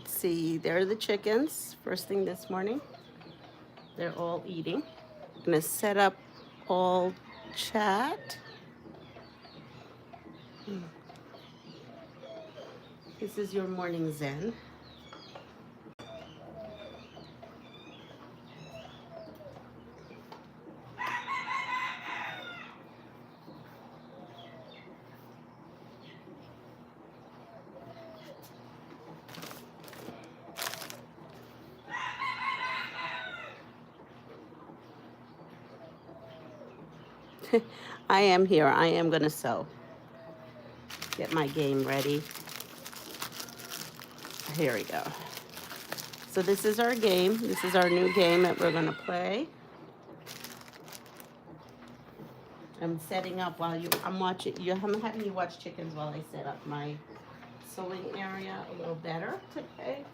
Let's see, there are the chickens, first thing this morning. They're all eating. I'm gonna set up all chat. This is your morning zen. I am here. I am gonna sew. Get my game ready. Here we go. So this is our game. This is our new game that we're gonna play. I'm setting up while I'm having you watch chickens while I set up my sewing area a little better today.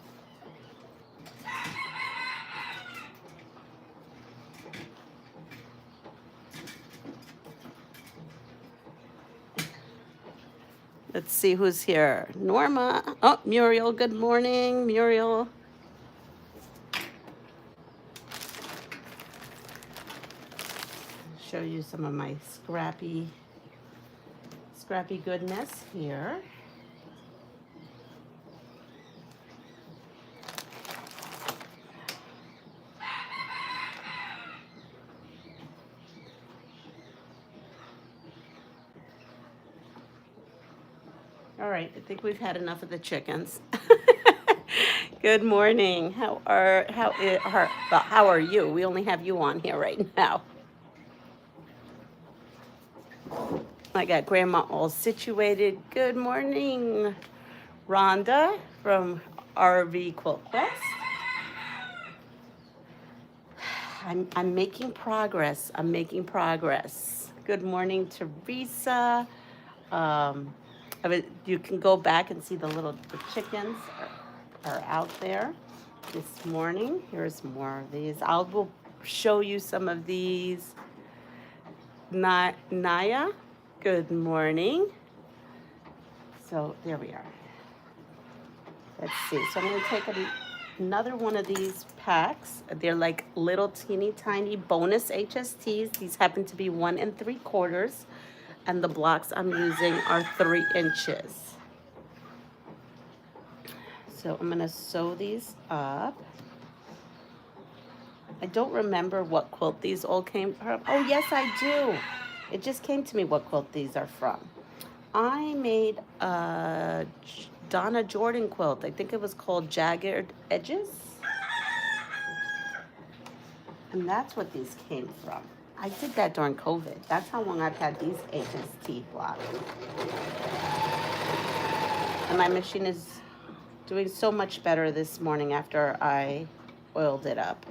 Let's see who's here. Norma. Oh, Muriel. Good morning, Muriel. Show you some of my scrappy goodness here. All right, I think we've had enough of the chickens. Good morning. How are you? We only have you on here right now. I got Grandma all situated. Good morning, Rhonda from RV Quilt Quest. I'm making progress. I'm making progress. Good morning, Teresa. You can go back and see the chickens are out there this morning. Here's more of these. Will show you some of these. Naya, good morning. So there we are. Let's see. So I'm going to take another one of these packs. They're like little teeny tiny bonus HSTs. These happen to be 1 3/4. And the blocks I'm using are 3 inches. So I'm gonna sew these up. I don't remember what quilt these all came from. Oh yes, I do. It just came to me what quilt these are from. I made a Donna Jordan quilt. I think it was called Jagged Edges. And that's what these came from. I did that during COVID. That's how long I've had these HST blocks. And my machine is doing so much better this morning after I oiled it up.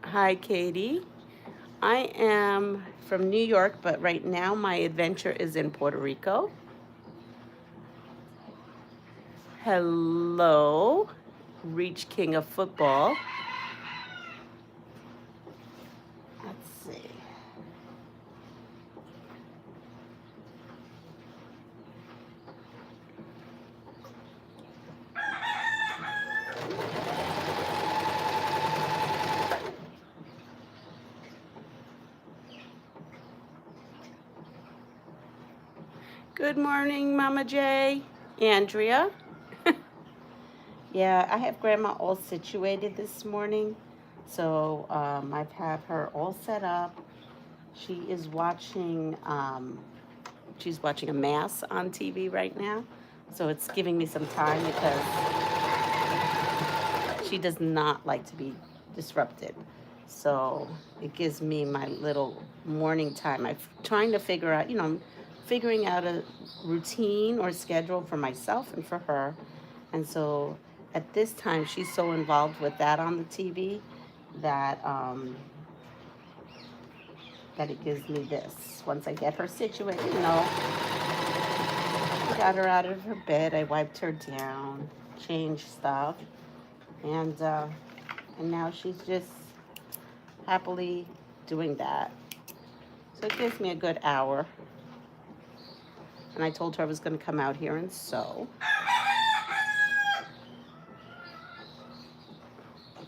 Hi, Katie. I am from New York, but right now my adventure is in Puerto Rico. Hello, Reach King of Football. Let's see. Good morning, Mama J. Andrea. Yeah, I have Grandma all situated this morning. So I've had her all set up. She is watching, she's watching a mass on TV right now. So it's giving me some time because she does not like to be disrupted. So it gives me my little morning time. I'm trying to figure out, I'm figuring out a routine or schedule for myself and for her. And so at this time, she's so involved with that on the TV that that it gives me this. Once I get her situated, I got her out of her bed, I wiped her down, changed stuff, and now she's just happily doing that. So it gives me a good hour. And I told her I was going to come out here and sew.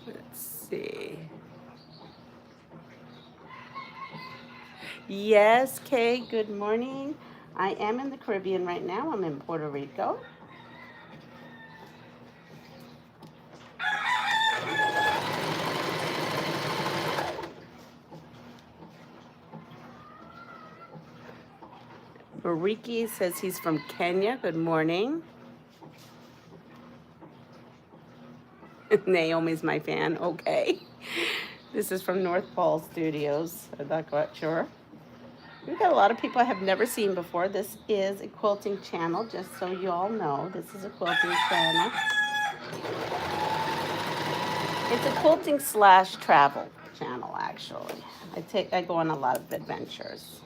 Let's see. Yes, Kay, good morning. I am in the Caribbean right now. I'm in Puerto Rico. Mariki says he's from Kenya. Good morning. Naomi's my fan. Okay. This is from North Pole Studios. I'm not quite sure. We've got a lot of people I have never seen before. This is a quilting channel, just so you all know. This is a quilting channel. It's a quilting / travel channel, actually. I go on a lot of adventures.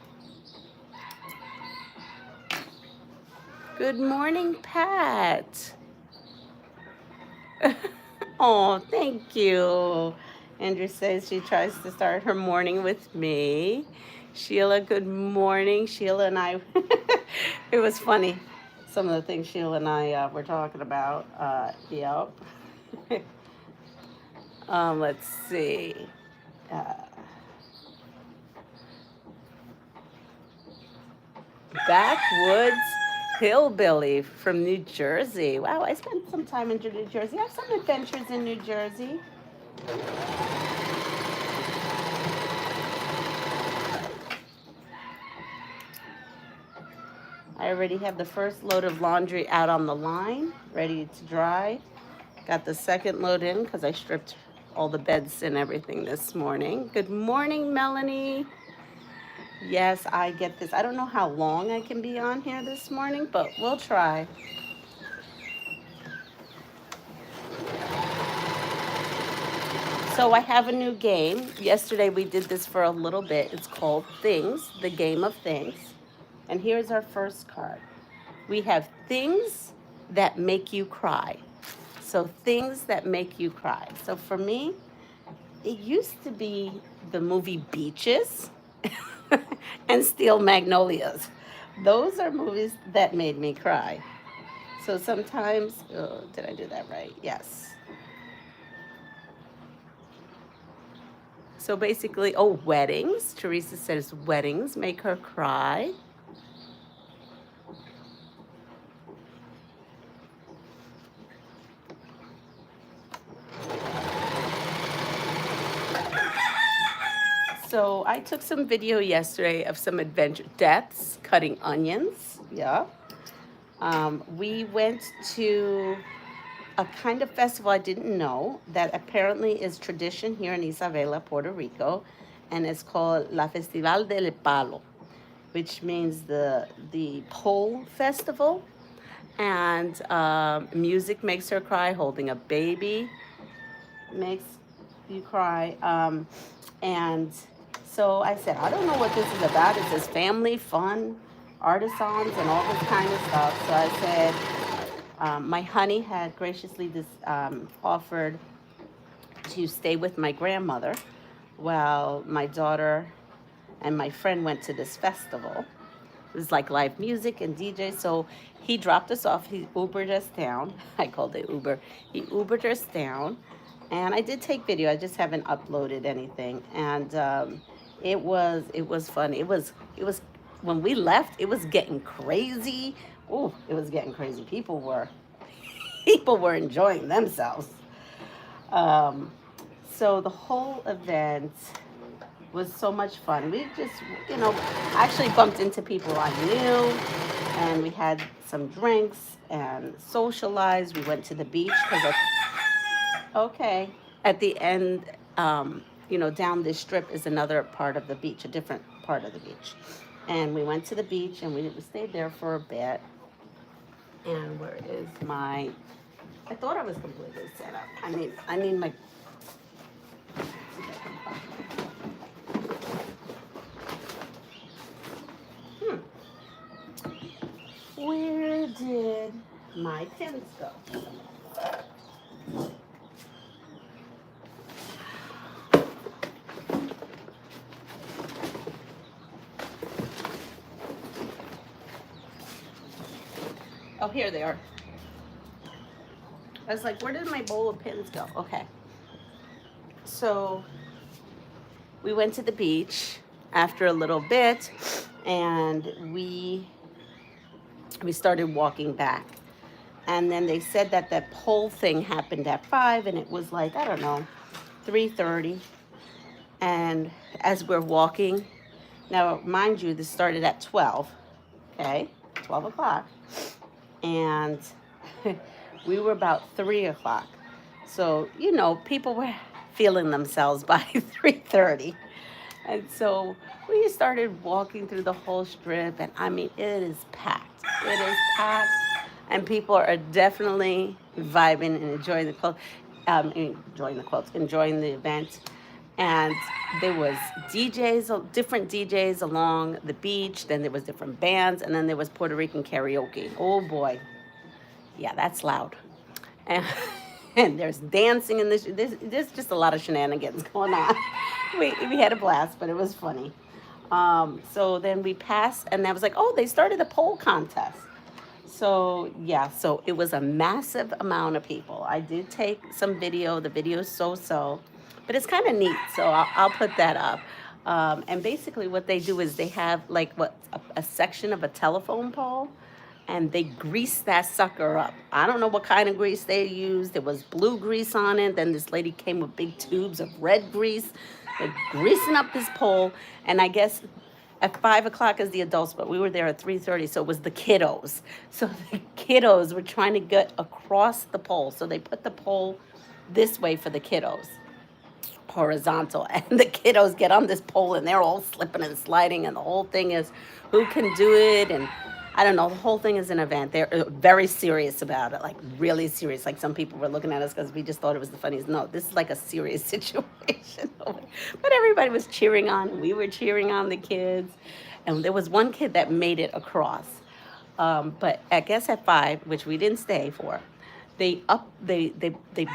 Good morning, Pat. Oh, thank you. Andrew says she tries to start her morning with me. Sheila, good morning. Sheila and I, it was funny, some of the things Sheila and I were talking about. Yep. Let's see. Backwoods Hillbilly from New Jersey. Wow, I spent some time in New Jersey. I have some adventures in New Jersey. I already have the first load of laundry out on the line, ready to dry. Got the second load in because I stripped all the beds and everything this morning. Good morning, Melanie. Yes, I get this. I don't know how long I can be on here this morning, but we'll try. So I have a new game. Yesterday we did this for a little bit. It's called Things, the Game of Things. And here's our first card. We have things that make you cry. So things that make you cry. So for me, it used to be the movie Beaches and Steel Magnolias. Those are movies that made me cry. So sometimes, oh, did I do that right? Yes. So basically, oh, weddings. Teresa says weddings make her cry. So I took some video yesterday of some adventure deaths, cutting onions. Yeah. We went to a kind of festival I didn't know that apparently is tradition here in Isabela, Puerto Rico, and it's called La Festival del Palo, which means the pole festival. And music makes her cry. Holding a baby makes you cry. And so I said, I don't know what this is about. It says family, fun, artisans, and all this kind of stuff. So I said, my honey had graciously offered to stay with my grandmother while my daughter and my friend went to this festival. It was like live music and DJ. So he dropped us off. He Ubered us down. I called it Uber. He Ubered us down. And I did take video. I just haven't uploaded anything. And it was fun. It was when we left, it was getting crazy. Oh, it was getting crazy. People were enjoying themselves. So the whole event was so much fun. We just, actually bumped into people I knew, and we had some drinks and socialized. We went to the beach because okay, at the end, down this strip is another part of the beach, a different part of the beach. And we went to the beach and we stayed there for a bit. And where is my, I thought I was completely set up. I need my, where did my pins go? Oh, here they are. I was like, where did my bowl of pins go? Okay. So we went to the beach after a little bit, and we started walking back. And then they said that that pole thing happened at 5, and it was like, I don't know, 3:30. And as we're walking, now mind you, this started at 12, okay, 12 o'clock. And we were about 3 o'clock. So, you know, people were feeling themselves by 3:30. And so we started walking through the whole strip, and I mean, it is packed. It is packed, and people are definitely vibing and enjoying the quilt, enjoying the event. And there was different DJs along the beach. Then there was different bands, and then there was Puerto Rican karaoke. Oh boy, yeah, that's loud. And, and there's dancing in this. There's just a lot of shenanigans going on. We had a blast, but it was funny. So then we passed, and I was like, oh, they started a pole contest. So yeah, so it was a massive amount of people. I did take some video. The video is so, but it's kind of neat. So I'll put that up. And basically what they do is they have like a section of a telephone pole, and they grease that sucker up. I don't know what kind of grease they used. There was blue grease on it. Then this lady came with big tubes of red grease. They're greasing up this pole, and I guess at 5 o'clock is the adults, but we were there at 3:30, so it was the kiddos. So the kiddos were trying to get across the pole. So they put the pole this way for the kiddos, horizontal, and the kiddos get on this pole, and they're all slipping and sliding, and the whole thing is who can do it, and I don't know, the whole thing is an event. They're very serious about it, like really serious. Like some people were looking at us because we just thought it was the funniest. No, this is like a serious situation. But everybody was cheering on. We were cheering on the kids. And there was one kid that made it across. But I guess at 5, which we didn't stay for, they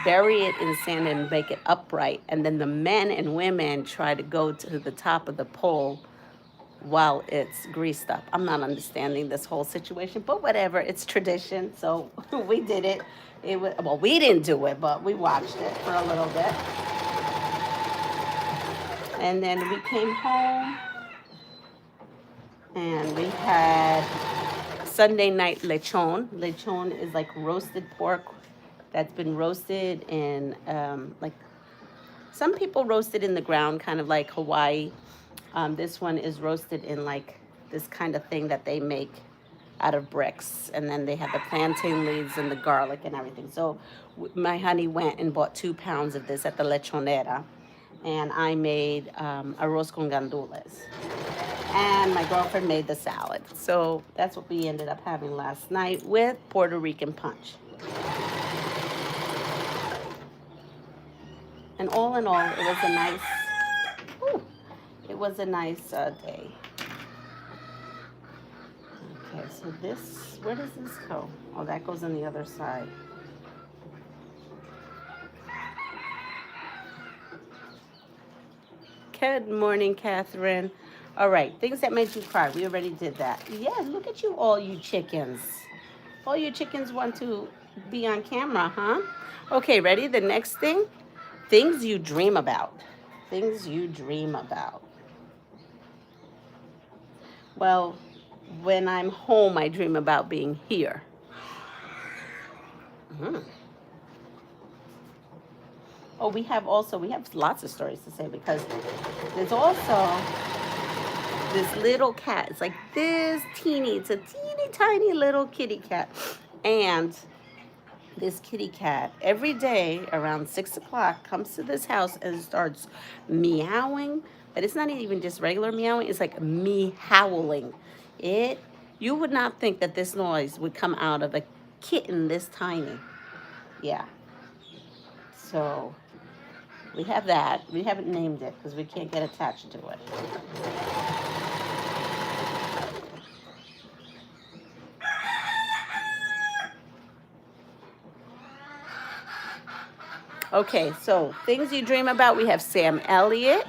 bury it in sand and make it upright. And then the men and women try to go to the top of the pole while it's greased up. I'm not understanding this whole situation, but whatever, it's tradition, so we did it. Well, we didn't do it, but we watched it for a little bit. And then we came home, and we had Sunday night lechon. Lechon is like roasted pork that's been roasted in, like, some people roast it in the ground, kind of like Hawaii. This one is roasted in like this kind of thing that they make out of bricks, and then they have the plantain leaves and the garlic and everything. So my honey went and bought 2 pounds of this at the lechonera, and I made arroz con gandules, and my girlfriend made the salad. So that's what we ended up having last night with Puerto Rican punch. And all in all, it was a nice day. Okay, so this, where does this go? Oh, that goes on the other side. Good morning, Catherine. All right, things that made you cry. We already did that. Yeah, look at you, all you chickens. All you chickens want to be on camera, huh? Okay, ready? The next thing, things you dream about. Things you dream about. Well, when I'm home, I dream about being here. Oh, we have lots of stories to say, because there's also this little cat. It's like this it's a teeny tiny little kitty cat. And this kitty cat, every day around 6 o'clock, comes to this house and starts meowing. But it's not even just regular meowing, it's like me howling. You would not think that this noise would come out of a kitten this tiny. Yeah. So we have that. We haven't named it because we can't get attached to it. Okay, so things you dream about. We have Sam Elliott.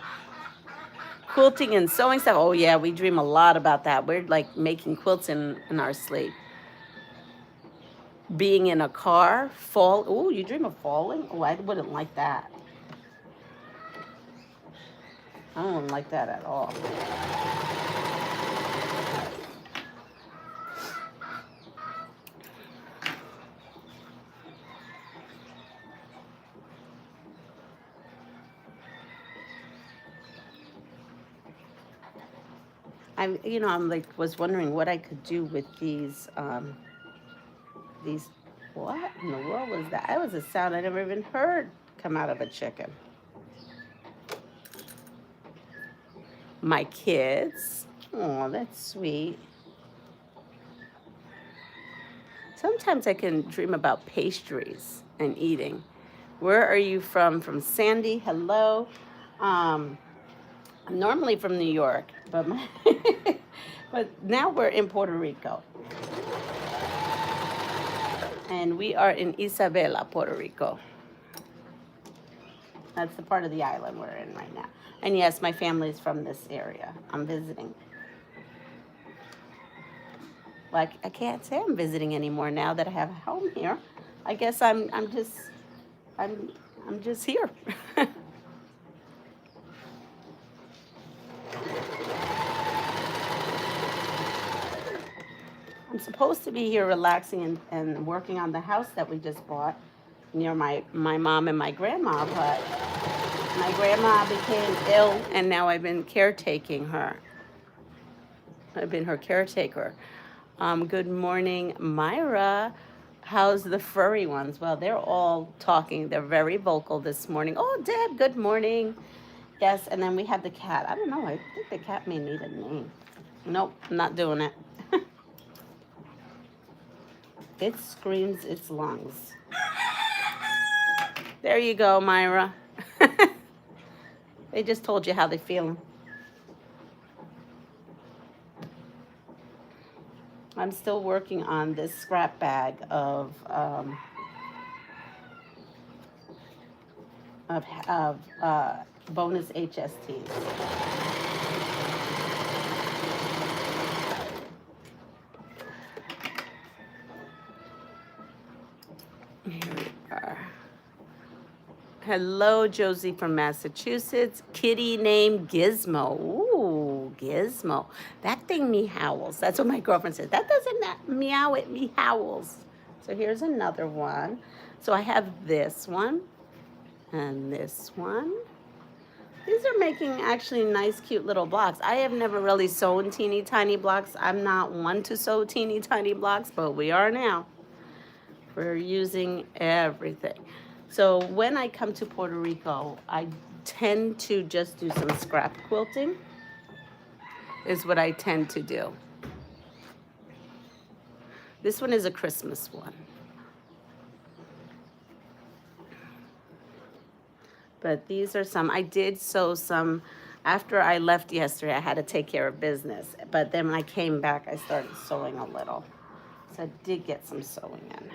Quilting and sewing stuff. Oh yeah, we dream a lot about that. We're like making quilts in our sleep. being in a car, fall. Oh, you dream of falling? Oh, I wouldn't like that. I don't like that at all. I'm like, was wondering what I could do with these, what in the world was that? That was a sound I never even heard come out of a chicken. My kids. Oh, that's sweet. Sometimes I can dream about pastries and eating. Where are you from? From Sandy. Hello. I'm normally from New York, but but now we're in Puerto Rico. And we are in Isabela, Puerto Rico. That's the part of the island we're in right now. And yes, my family is from this area. I'm visiting. Like, I can't say I'm visiting anymore now that I have a home here. I guess I'm just here. I'm supposed to be here relaxing and working on the house that we just bought near my mom and my grandma, but my grandma became ill and now I've been caretaking her. I've been her caretaker. Good morning, Myra. How's the furry ones? Well, they're all talking. They're very vocal this morning. Oh, Deb, good morning. Yes, and then we have the cat. I don't know. I think the cat may need a name. Nope, I'm not doing it. It screams its lungs. There you go, Myra. They just told you how they feel. I'm still working on this scrap bag of bonus HSTs. Here we are. Hello, Josie from Massachusetts. Kitty named Gizmo. Ooh, Gizmo. That thing meows. That's what my girlfriend says. That doesn't meow, it meows. So here's another one. So I have this one and this one. These are making actually nice, cute little blocks. I have never really sewn teeny tiny blocks. I'm not one to sew teeny tiny blocks, but we are now. We're using everything. So when I come to Puerto Rico, I tend to just do some scrap quilting, is what I tend to do. This one is a Christmas one. But these are some, I did sew some, after I left yesterday, I had to take care of business. But then when I came back, I started sewing a little. So I did get some sewing in.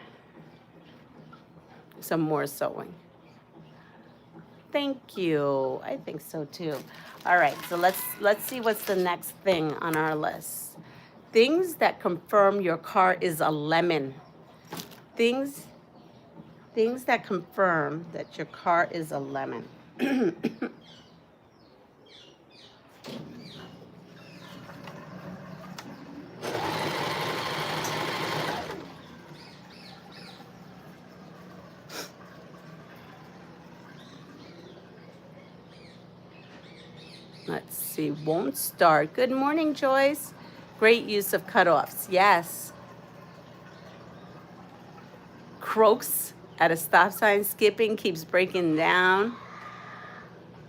Some more sewing. Thank you. I think so too. All right, so let's see what's the next thing on our list. Things that confirm your car is a lemon. Things that confirm that your car is a lemon. Let's see, won't start. Good morning, Joyce. Great use of cutoffs. Yes. Croaks at a stop sign, skipping, keeps breaking down.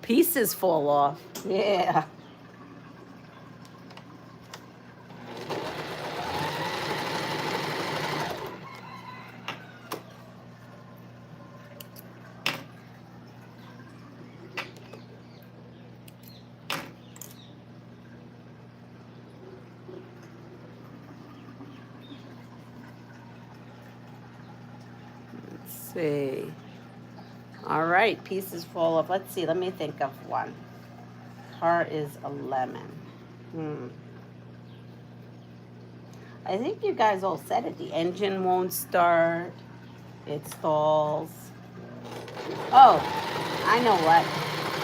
Pieces fall off. Yeah. See. All right, pieces fall off. Let's see, let me think of one. Car is a lemon. I think you guys all said it. The engine won't start. It stalls. Oh, I know what.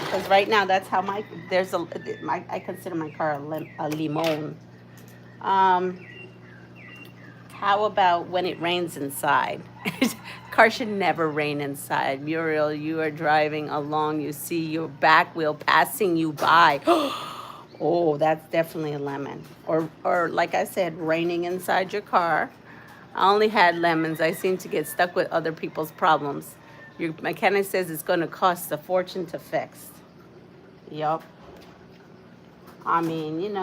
Because right now, that's how I consider my car a limon. Um, how about when it rains inside? Car should never rain inside. Muriel, you are driving along, you see your back wheel passing you by. Oh, that's definitely a lemon. Or like I said, raining inside your car. I only had lemons. I seem to get stuck with other people's problems. Your mechanic says it's going to cost a fortune to fix. Yup. I mean,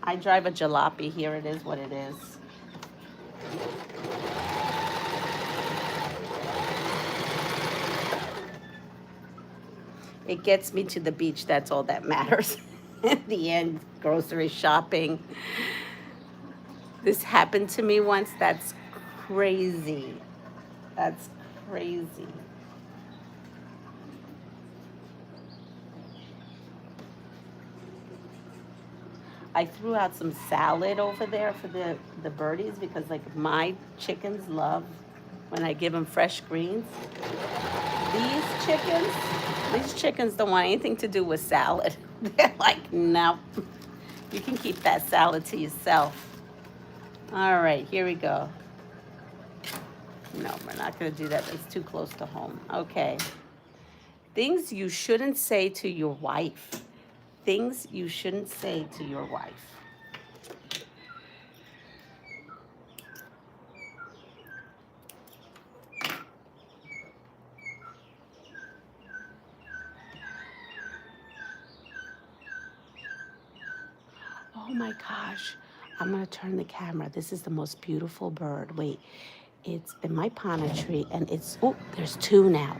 I drive a jalopy here. It is what it is. It gets me to the beach. That's all that matters. At the end, grocery shopping. This happened to me once. That's crazy. That's crazy. I threw out some salad over there for the birdies because, like, my chickens love when I give them fresh greens. These chickens don't want anything to do with salad. They're like, no, you can keep that salad to yourself. All right, here we go. No, we're not going to do that. That's too close to home. Okay. Things you shouldn't say to your wife. Things you shouldn't say to your wife. Oh my gosh. I'm going to turn the camera. This is the most beautiful bird. Wait, it's in my pine tree and there's two now.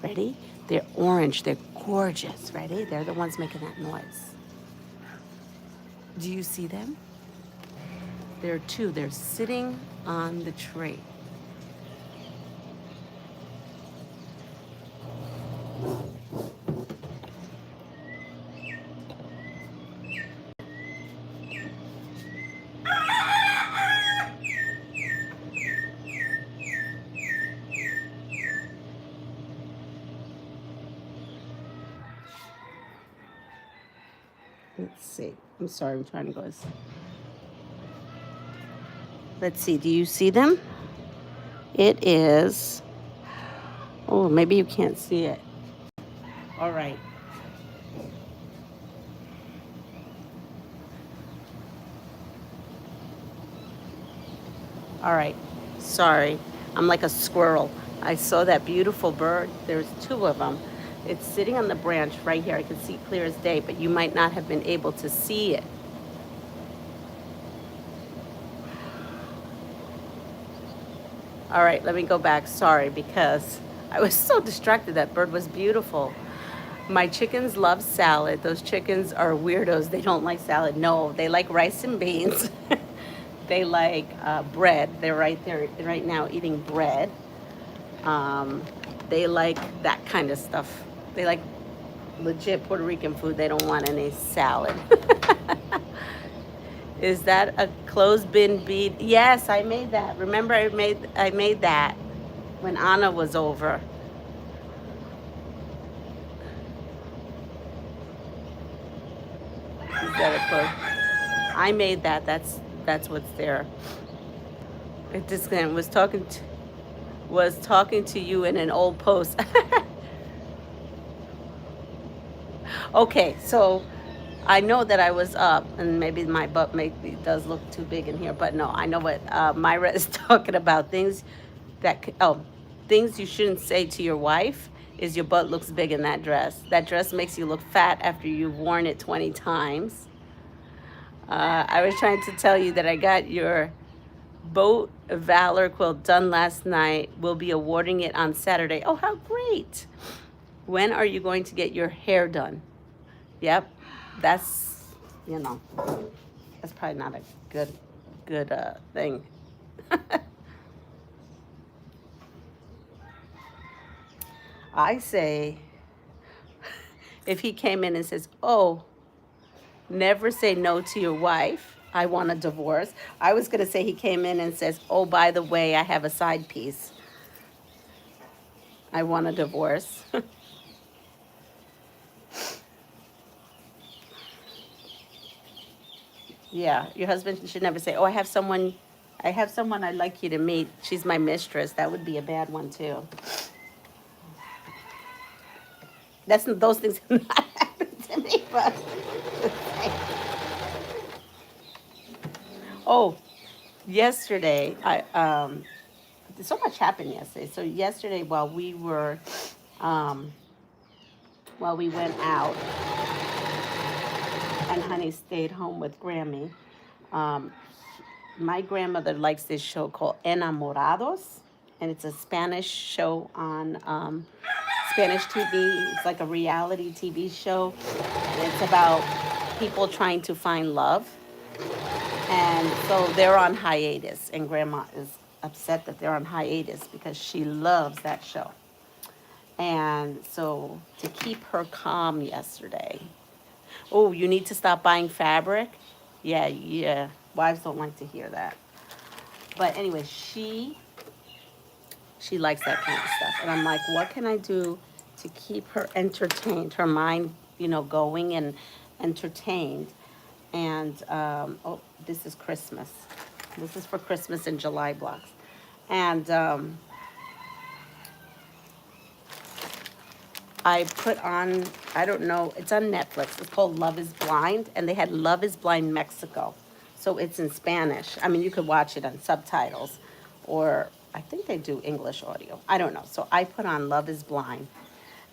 Ready? They're orange. They're gorgeous. Ready? They're the ones making that noise. Do you see them? There are two. They're sitting on the tree. Let's see. I'm sorry. I'm trying to go. Let's see. Do you see them? It is. Oh, maybe you can't see it. All right. All right. Sorry. I'm like a squirrel. I saw that beautiful bird. There's two of them. It's sitting on the branch right here. I can see clear as day, but you might not have been able to see it. All right, let me go back. Sorry, because I was so distracted. That bird was beautiful. My chickens love salad. Those chickens are weirdos. They don't like salad. No, they like rice and beans. They like bread. They're right there right now eating bread. They like that kind of stuff. They like legit Puerto Rican food. They don't want any salad. Is that a clothespin bead? Yes, I made that. Remember, I made that when Anna was over. Is that a clothes? I made that. That's what's there. It just was talking to you in an old post. Okay, so I know that I was up, and maybe my butt maybe does look too big in here, but no, I know what Myra is talking about. Things you shouldn't say to your wife is your butt looks big in that dress. That dress makes you look fat after you've worn it 20 times. I was trying to tell you that I got your Boat Valor quilt done last night. We'll be awarding it on Saturday. Oh, how great. When are you going to get your hair done? Yep, that's probably not a good thing. I say, if he came in and says, oh, never say no to your wife, I want a divorce. I was going to say he came in and says, oh, by the way, I have a side piece. I want a divorce. Yeah, your husband should never say, oh, I have someone I'd like you to meet. She's my mistress. That would be a bad one, too. Those things have not happened to me, but. Oh, yesterday, so much happened yesterday. So yesterday, um, while we went out, and Honey stayed home with Grammy, um, my grandmother likes this show called Enamorados, and it's a Spanish show on Spanish TV. It's like a reality TV show, and it's about people trying to find love. And so they're on hiatus, and Grandma is upset that they're on hiatus because she loves that show. And so to keep her calm yesterday, oh, you need to stop buying fabric? Yeah, yeah. Wives don't like to hear that. But anyway, she likes that kind of stuff. And I'm like, what can I do to keep her entertained, her mind, going and entertained? And, oh, this is Christmas. This is for Christmas and July blocks. And I put on, I don't know, it's on Netflix. It's called Love is Blind. And they had Love is Blind Mexico. So it's in Spanish. I mean, you could watch it on subtitles, or I think they do English audio. I don't know. So I put on Love is Blind.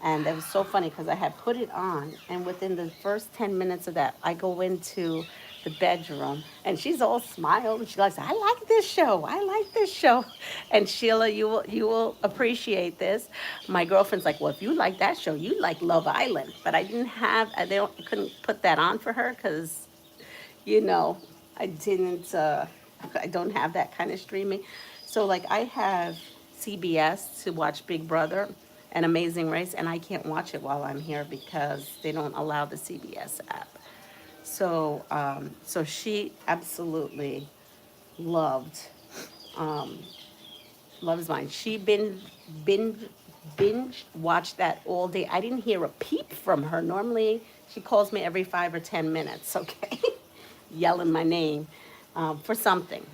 And it was so funny because I had put it on, and within the first 10 minutes of that, I go into the bedroom, and she's all smiled, and she goes, I like this show. I like this show. And Sheila, you will appreciate this. My girlfriend's like, well, if you like that show, you like Love Island. But I didn't have, I couldn't put that on for her because, I didn't, I don't have that kind of streaming. So like I have CBS to watch Big Brother and Amazing Race, and I can't watch it while I'm here because they don't allow the CBS app. So, so she absolutely loved, um, loves mine. She binge watched that all day. I didn't hear a peep from her. Normally, she calls me every 5 or 10 minutes. Okay, yelling my name for something,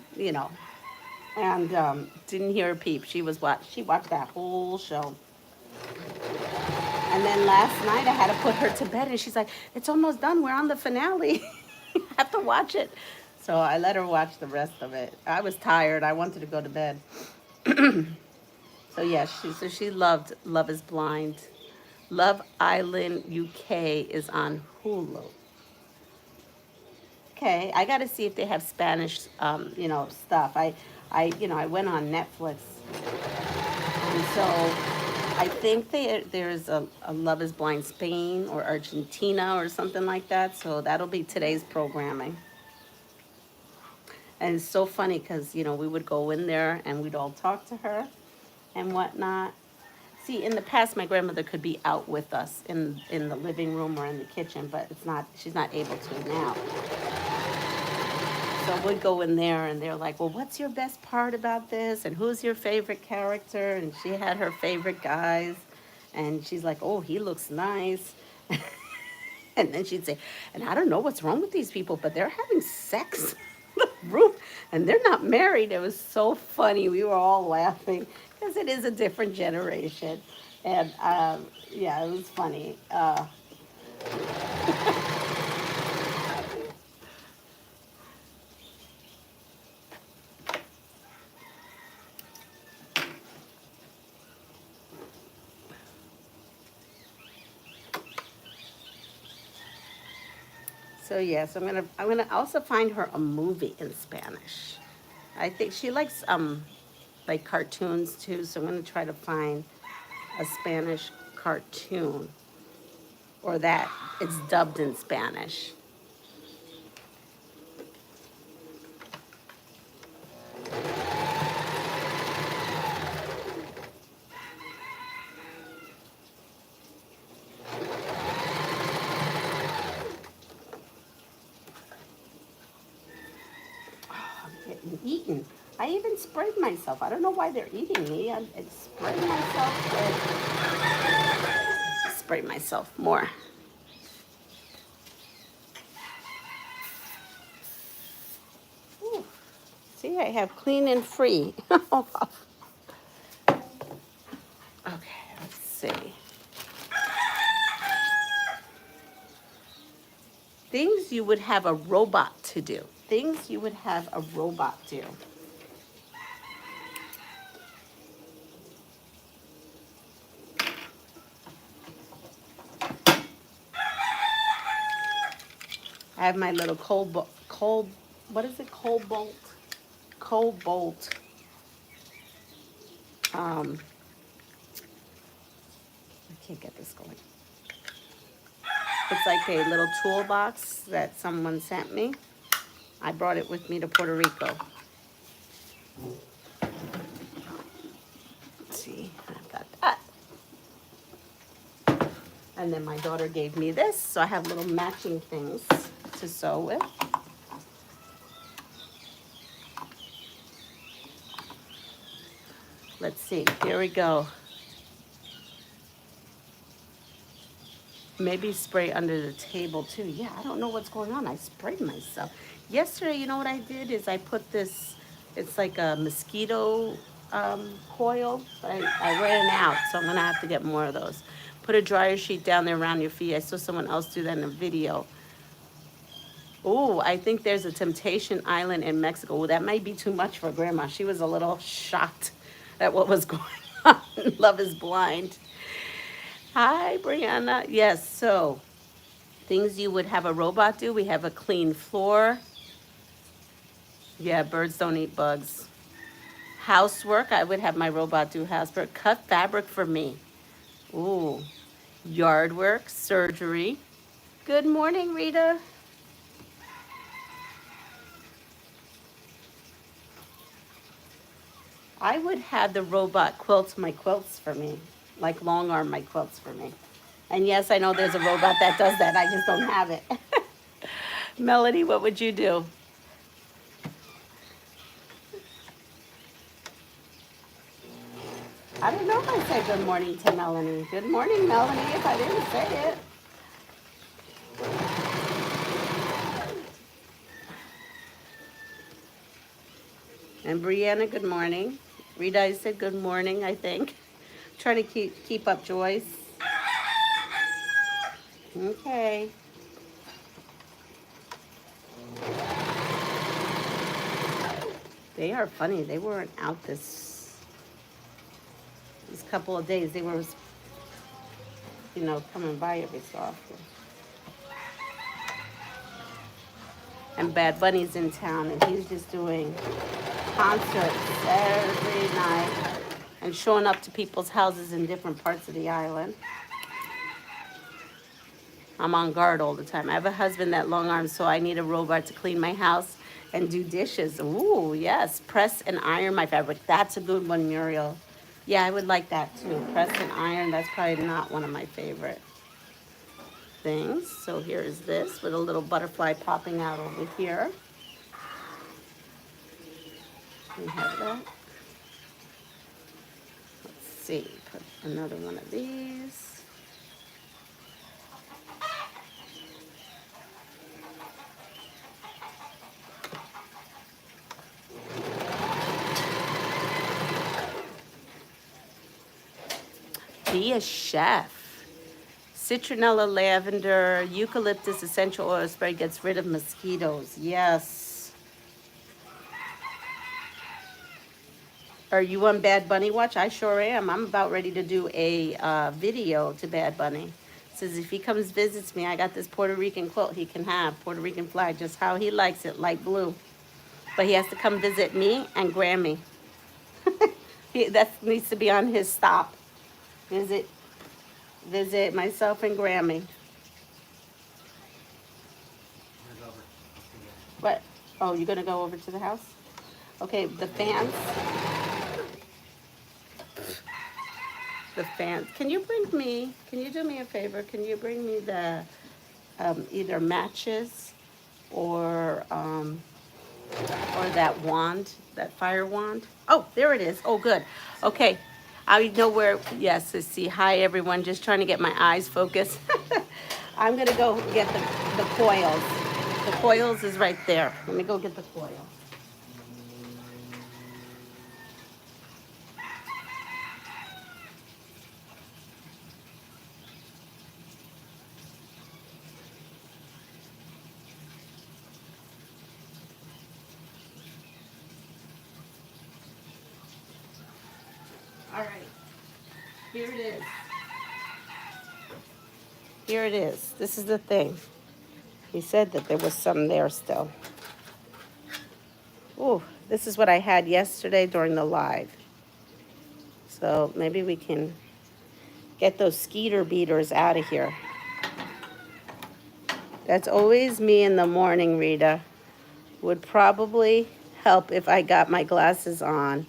and didn't hear a peep. She watched that whole show. And then last night I had to put her to bed, and she's like, it's almost done. We're on the finale. I have to watch it. So I let her watch the rest of it. I was tired. I wanted to go to bed. So yeah, she loved Love is Blind. Love Island UK is on Hulu. Okay, I got to see if they have Spanish, stuff. I went on Netflix, and so I think there's a Love is Blind Spain or Argentina or something like that. So that'll be today's programming. And it's so funny because, we would go in there and we'd all talk to her and whatnot. See, in the past, my grandmother could be out with us in the living room or in the kitchen, but she's not able to now. So we'd go in there and they're like, well, what's your best part about this? And who's your favorite character? And she had her favorite guys. And she's like, oh, he looks nice. And then she'd say, and I don't know what's wrong with these people, but they're having sex in the room and they're not married. It was so funny. We were all laughing because it is a different generation. And yeah, it was funny. So yes, I'm gonna also find her a movie in Spanish. I think she likes like cartoons too, so I'm gonna try to find a Spanish cartoon or that it's dubbed in Spanish. even sprayed myself. I don't know why they're eating me. I sprayed myself with, spray myself more. Ooh. See, I have clean and free. Okay, let's see. Things you would have a robot to do. Things you would have a robot do. I have my little what is it? Cobalt. I can't get this going. It's like a little toolbox that someone sent me. I brought it with me to Puerto Rico. Let's see, I've got that. And then my daughter gave me this, so I have little matching things to sew with. Let's see, here we go. Maybe spray under the table too. Yeah, I don't know what's going on. I sprayed myself. Yesterday, you know what I did is I put this, it's like a mosquito coil, but I ran out, so I'm gonna have to get more of those. Put a dryer sheet down there around your feet. I saw someone else do that in a video. Oh, I think there's a Temptation Island in Mexico. Well, that might be too much for Grandma. She was a little shocked at what was going on. Love is blind. Hi, Brianna. Yes, so things you would have a robot do. We have a clean floor. Yeah, birds don't eat bugs. Housework. I would have my robot do housework. Cut fabric for me. Ooh. Yard work. Surgery. Good morning, Rita. I would have the robot quilt my quilts for me. Like long arm my quilts for me. And yes, I know there's a robot that does that. I just don't have it. Melody, what would you do? I don't know if I said good morning to Melanie. Good morning, Melanie, if I didn't say it. And Brianna, good morning. Rita, I said good morning, I think. Trying to keep up, Joyce. Okay. They are funny. They weren't out this couple of days. They were, you know, coming by every so often. And Bad Bunny's in town, and he's just doing concerts every night and showing up to people's houses in different parts of the island. I'm on guard all the time. I have a husband that long arms, so I need a robot to clean my house and do dishes. Ooh, yes. Press and iron my fabric. That's a good one, Muriel. Yeah, I would like that too. Press and iron. That's probably not one of my favorite things. So here's this with a little butterfly popping out over here. We have that. Let's see. Put another one of these. Be a chef. Citronella, lavender, eucalyptus essential oil spray gets rid of mosquitoes. Yes. Are you on Bad Bunny watch? I sure am. I'm about ready to do a video to Bad Bunny. It says if he comes visits me, I got this Puerto Rican quilt he can have. Puerto Rican flag, just how he likes it, light blue. But he has to come visit me and Grammy. That needs to be on his stop. Visit myself and Grammy. What? Oh, you're gonna go over to the house? Okay, the fans. The fans. Can you do me a favor? Can you bring me the either matches or or that wand, that fire wand. Oh, there it is. Oh, good. Okay. I know where, yes, let's see. Hi, everyone. Just trying to get my eyes focused. I'm going to go get the coils. The coils is right there. Let me go get the coil. All right. Here it is. Here it is. This is the thing. He said that there was some there still. Ooh, this is what I had yesterday during the live. So maybe we can get those skeeter beaters out of here. That's always me in the morning, Rita. Would probably help if I got my glasses on.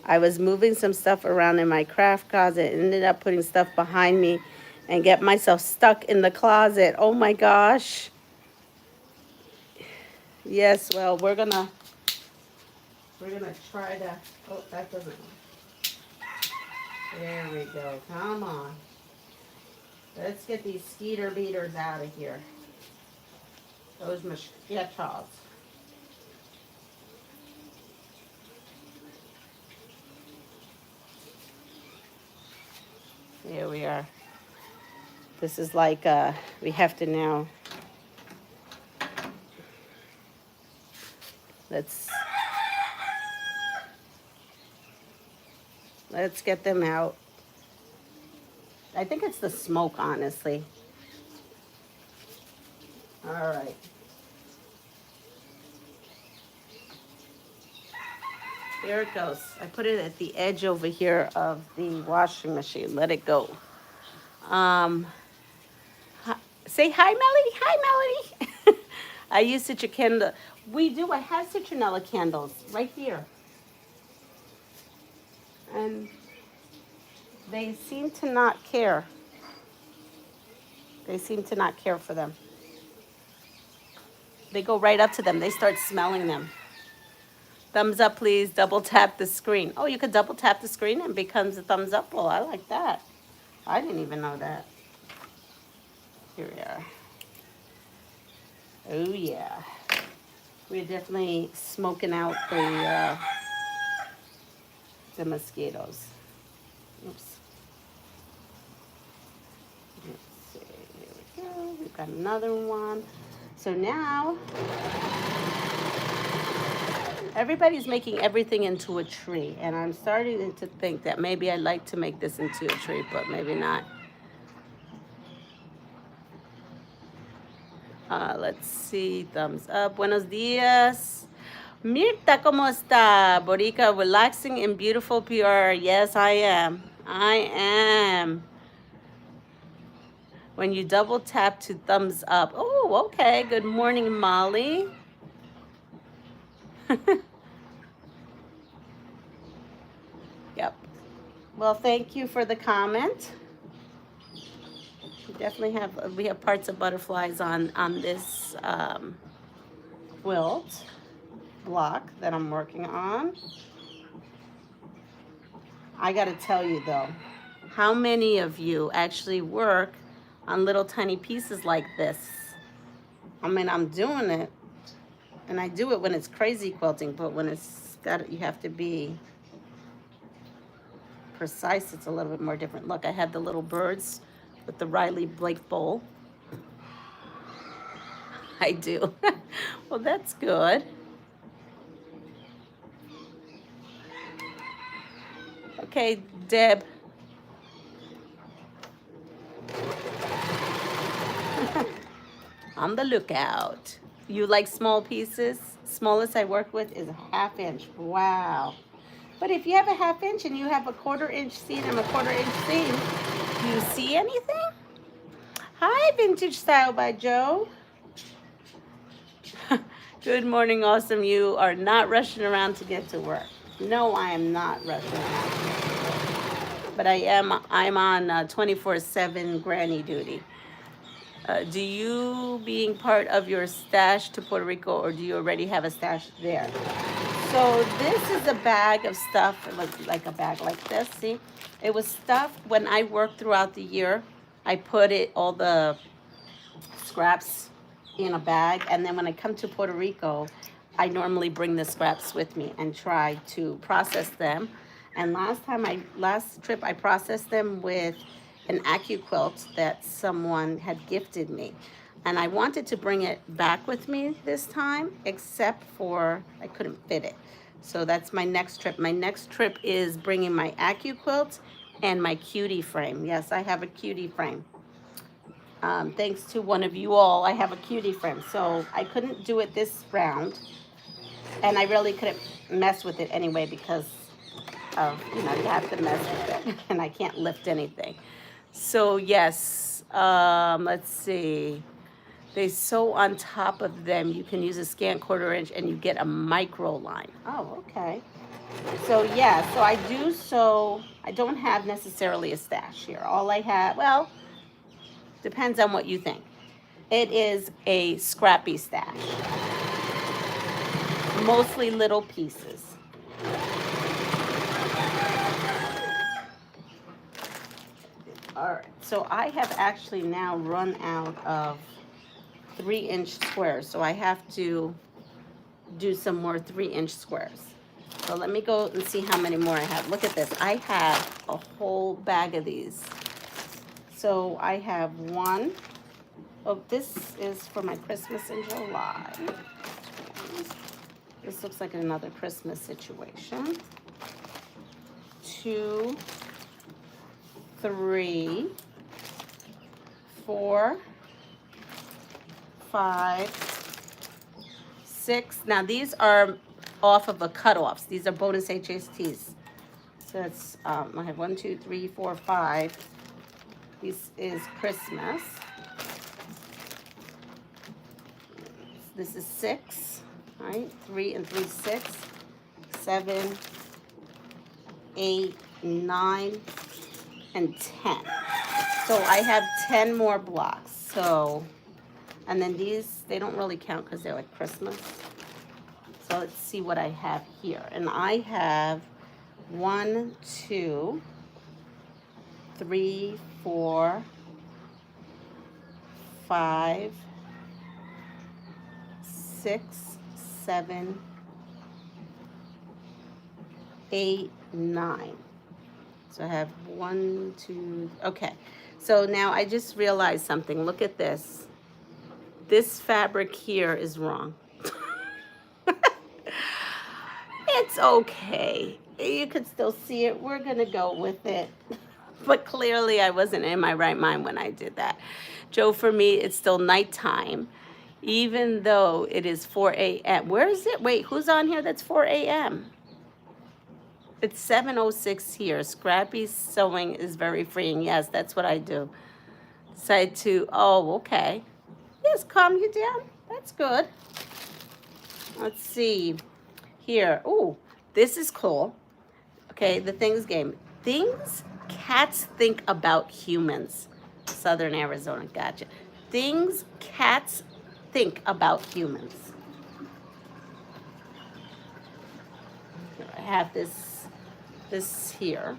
I was moving some stuff around in my craft closet, ended up putting stuff behind me and get myself stuck in the closet. Oh my gosh. Yes, well, we're gonna try to, oh, that doesn't work. There we go, come on. Let's get these skeeter beaters out of here. Those mosquitoes. Here we are. This is like, we have to now, let's get them out. I think it's the smoke, honestly. All right. Here it goes. I put it at the edge over here of the washing machine. Let it go. Say hi, Melody. Hi, Melody. I use citronella. We do. I have citronella candles right here. And they seem to not care. They seem to not care for them. They go right up to them. They start smelling them. Thumbs up, please. Double tap the screen. Oh, you could double tap the screen and it becomes a thumbs up. Well, I like that. I didn't even know that. Here we are. Oh, yeah. We're definitely smoking out the mosquitoes. Oops. Let's see. Here we go. We've got another one. So now, everybody's making everything into a tree. And I'm starting to think that maybe I'd like to make this into a tree, but maybe not. Let's see, thumbs up. Buenos dias. Mirta, ¿cómo está? Borica, relaxing in beautiful PR. Yes, I am. I am. When you double tap to thumbs up. Oh, okay. Good morning, Molly. Yep. Well, thank you for the comment. We have parts of butterflies on this quilt block that I'm working on. I got to tell you though, how many of you actually work on little tiny pieces like this? I mean, I'm doing it, and I do it when it's crazy quilting, but when it's you have to be precise, it's a little bit more different. Look, I had the little birds with the Riley Blake bowl. I do. Well, that's good. Okay, Deb. On the lookout. You like small pieces? Smallest I work with is a 1/2 inch. Wow. But if you have a 1/2 inch and you have a 1/4 inch seam and a 1/4 inch seam, do you see anything? Hi, Vintage Style by Joe. Good morning, awesome. You are not rushing around to get to work. No, I am not rushing around. But I'm on 24/7 granny duty. Do you being part of your stash to Puerto Rico, or do you already have a stash there? So this is a bag of stuff. It looks like a bag like this. See, it was stuff when I worked throughout the year. I put all the scraps in a bag, and then when I come to Puerto Rico, I normally bring the scraps with me and try to process them. And last trip I processed them with an quilt that someone had gifted me, and I wanted to bring it back with me this time, except for I couldn't fit it. So that's my next trip. My next trip is bringing my quilt and my cutie frame. Yes, I have a cutie frame. Thanks to one of you all, I have a cutie frame. So I couldn't do it this round, and I really couldn't mess with it anyway because of, you have to mess with it, and I can't lift anything. So yes, let's see. They sew on top of them. You can use a scant 1/4 inch and you get a micro line. Oh, okay. So yeah, so I do sew. I don't have necessarily a stash here. All I have, well, depends on what you think. It is a Scrappy stash. Mostly little pieces. All right, so I have actually now run out of 3-inch squares, so I have to do some more 3-inch squares. So let me go and see how many more I have. Look at this. I have a whole bag of these. So I have one. Oh, this is for my Christmas in July. This looks like another Christmas situation. 2, 3, 4, 5, 6. Now these are off of the cutoffs. These are bonus HSTs. So it's I have 1, 2, 3, 4, 5. This is Christmas. This is 6, right? 3 and 3, 6, 7, 8, 9, and 10. So I have 10 more blocks. So, and then these, they don't really count because they're like Christmas. So let's see what I have here. And I have 1, 2, 3, 4, 5, 6, 7, 8, 9. So I have 1, 2, okay. So now I just realized something. Look at this. This fabric here is wrong. It's okay. You could still see it. We're gonna go with it. But clearly I wasn't in my right mind when I did that. Joe, for me, it's still nighttime, even though it is 4 a.m. Where is it? Wait, who's on here that's 4 a.m.? It's 7:06 here. Scrappy sewing is very freeing. Yes, that's what I do. Decide to, oh, okay. Yes, calm you down. That's good. Let's see. Here. Ooh, this is cool. Okay, the things game. Things cats think about humans. Southern Arizona, gotcha. Things cats think about humans. Here, I have this here.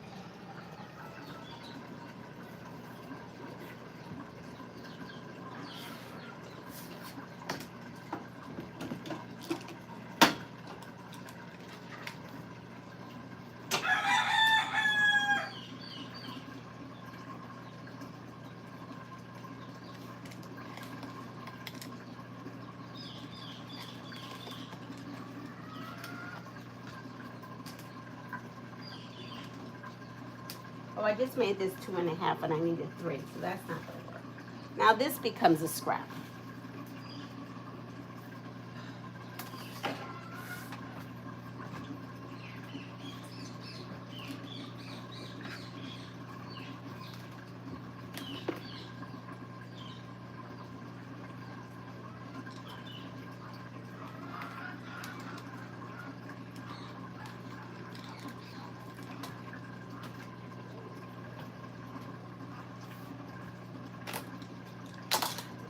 Oh, I just made this 2.5 and I needed 3, so that's not gonna work. Now this becomes a scrap.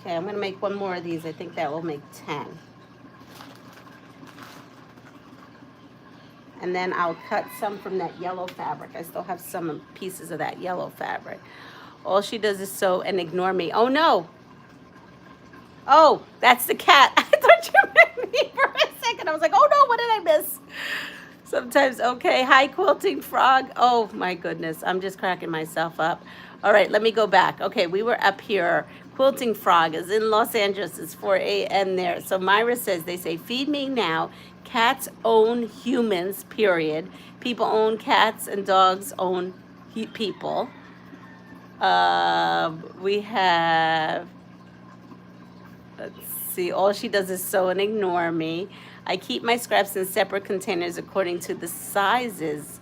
Okay, I'm gonna make one more of these. I think that will make 10. And then I'll cut some from that yellow fabric. I still have some pieces of that yellow fabric. All she does is sew and ignore me. Oh no! Oh, that's the cat. I thought you meant me for a second. I was like, oh no, what did I miss? Sometimes, okay. Hi, Quilting Frog. Oh my goodness, I'm just cracking myself up. All right, let me go back. Okay, we were up here. Quilting Frog is in Los Angeles. It's 4 a.m. there. So Myra says, they say, feed me now. Cats own humans, period. People own cats and dogs own people. We have, let's see, all she does is sew and ignore me. I keep my scraps in separate containers according to the sizes,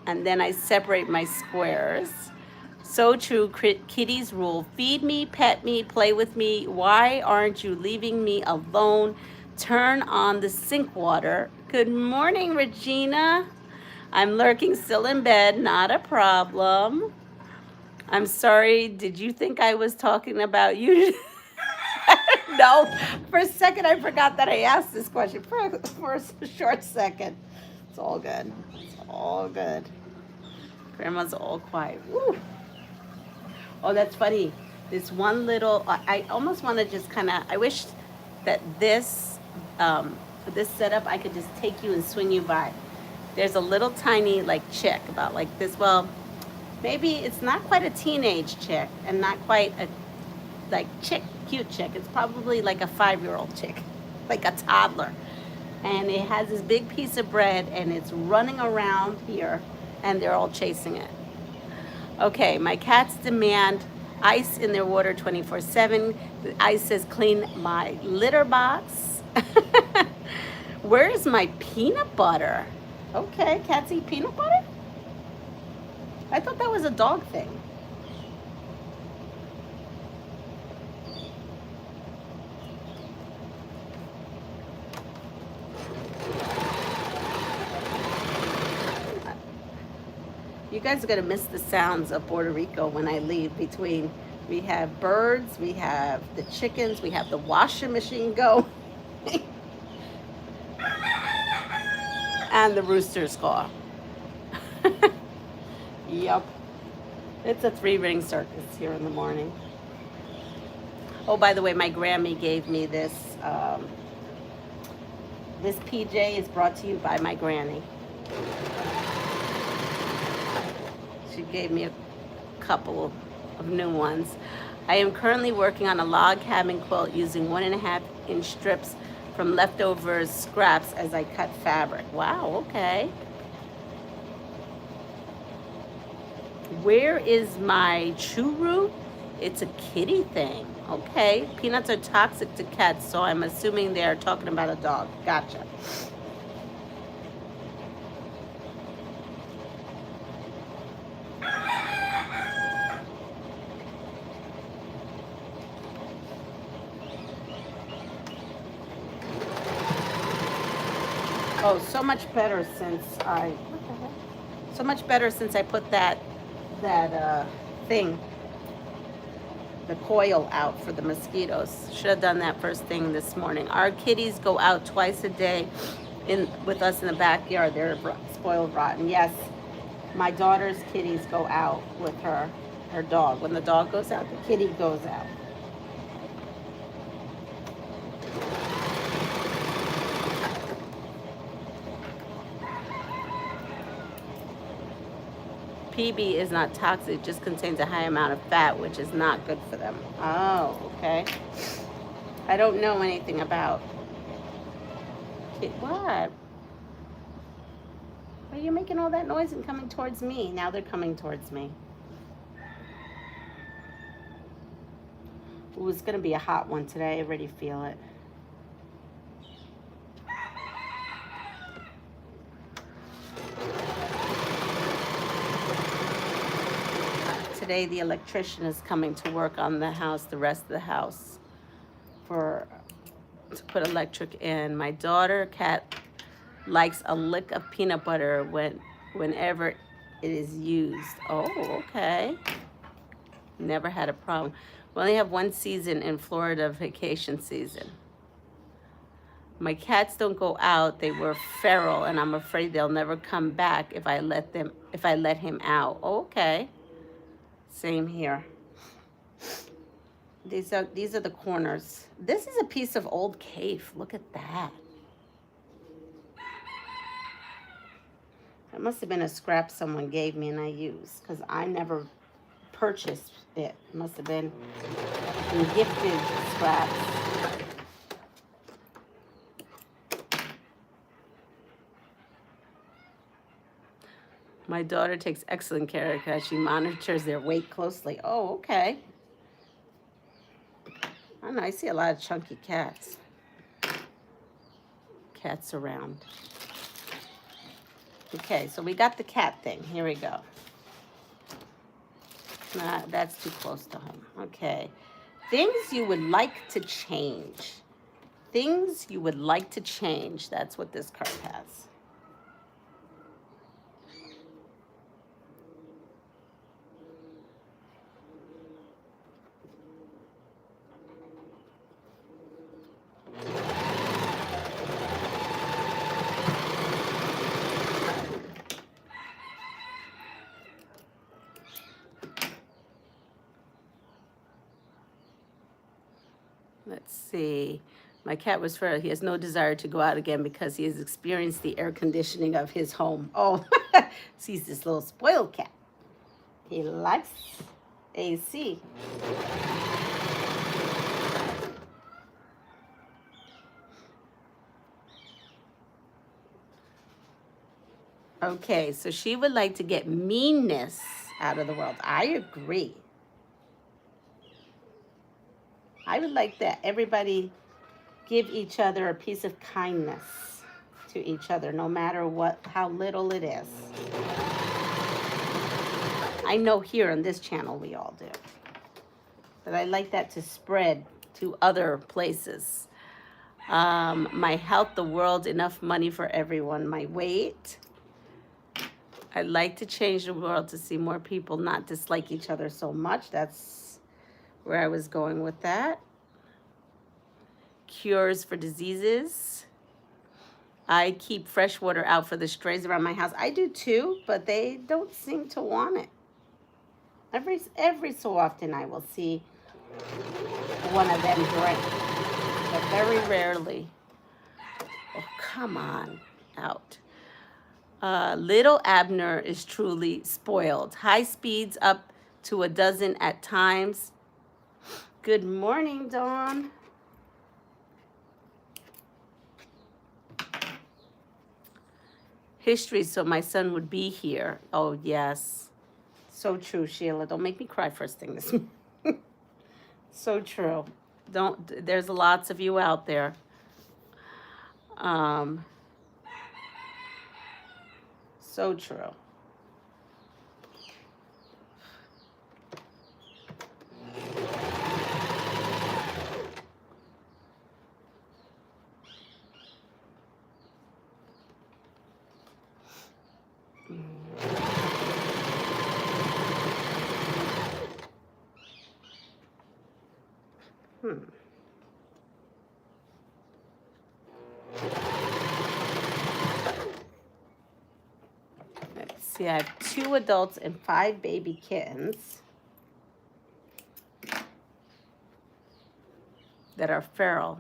and then I separate my squares. So true, Kitty's rule. Feed me, pet me, play with me. Why aren't you leaving me alone? Turn on the sink water. Good morning, Regina. I'm lurking still in bed, not a problem. I'm sorry, did you think I was talking about you? No, for a second I forgot that I asked this question for a short second. It's all good. It's all good. Grandma's all quiet. Woo. Oh, that's funny. This one little, I almost want to just kind of, I wish that this, for this setup, I could just take you and swing you by. There's a little tiny like chick, about like this, well, maybe it's not quite a teenage chick and not quite a like chick, cute chick. It's probably like a 5-year-old chick, like a toddler. And it has this big piece of bread and it's running around here and they're all chasing it. Okay, my cats demand ice in their water 24/7. The ice says clean my litter box. Where's my peanut butter? Okay, cats eat peanut butter? I thought that was a dog thing. You guys are gonna miss the sounds of Puerto Rico when I leave. Between, we have birds, we have the chickens, we have the washing machine go, and the roosters caw. Yep, it's a 3-ring circus here in the morning. Oh, by the way, my Grammy gave me this. This PJ is brought to you by my granny. She gave me a couple of new ones. I am currently working on a log cabin quilt using 1.5-inch strips from leftover scraps as I cut fabric. Wow, okay. Where is my churu? It's a kitty thing. Okay. Peanuts are toxic to cats, so I'm assuming they're talking about a dog. Gotcha. Oh, so much better since I, what the heck? So much better since I put that thing, the coil out for the mosquitoes. Should have done that first thing this morning. Our kitties go out twice a day with us in the backyard. They're spoiled rotten. Yes, my daughter's kitties go out with her dog. When the dog goes out, the kitty goes out. PB is not toxic, just contains a high amount of fat, which is not good for them. Oh, okay. I don't know anything about it. What? Why are you making all that noise and coming towards me? Now they're coming towards me. Ooh, it's gonna be a hot one today. I already feel it. Today the electrician is coming to work on the house, the rest of the house, to put electric in. My daughter cat likes a lick of peanut butter whenever it is used. Oh, okay. Never had a problem. We only have one season in Florida, vacation season. My cats don't go out. They were feral, and I'm afraid they'll never come back if I let him out. Okay. Same here. These are the corners. This is a piece of old cave. Look at that. That must have been a scrap someone gave me and I used, because I never purchased it. It must have been gifted scraps. My daughter takes excellent care of cats. She monitors their weight closely. Oh, okay. I don't know, I see a lot of chunky cats. Cats around. Okay, so we got the cat thing. Here we go. Nah, that's too close to home. Okay. Things you would like to change. Things you would like to change. That's what this card has. Let's see. My cat was feral. He has no desire to go out again because he has experienced the air conditioning of his home. Oh, he's this little spoiled cat. He likes AC. Okay, so she would like to get meanness out of the world. I agree. I would like that everybody give each other a piece of kindness to each other, no matter how little it is. I know here on this channel we all do. But I like that to spread to other places. My health, the world, enough money for everyone. My weight. I'd like to change the world to see more people not dislike each other so much. That's where I was going with that. Cures for diseases. I keep fresh water out for the strays around my house. I do too, but they don't seem to want it. Every so often I will see one of them drink, but very rarely. Oh, come on, out. Little Abner is truly spoiled. High speeds up to a dozen at times. Good morning, Dawn. History, so my son would be here. Oh, yes. So true, Sheila. Don't make me cry first thing this morning. So true. There's lots of you out there. So true. Let's see, I have 2 adults and 5 baby kittens that are feral.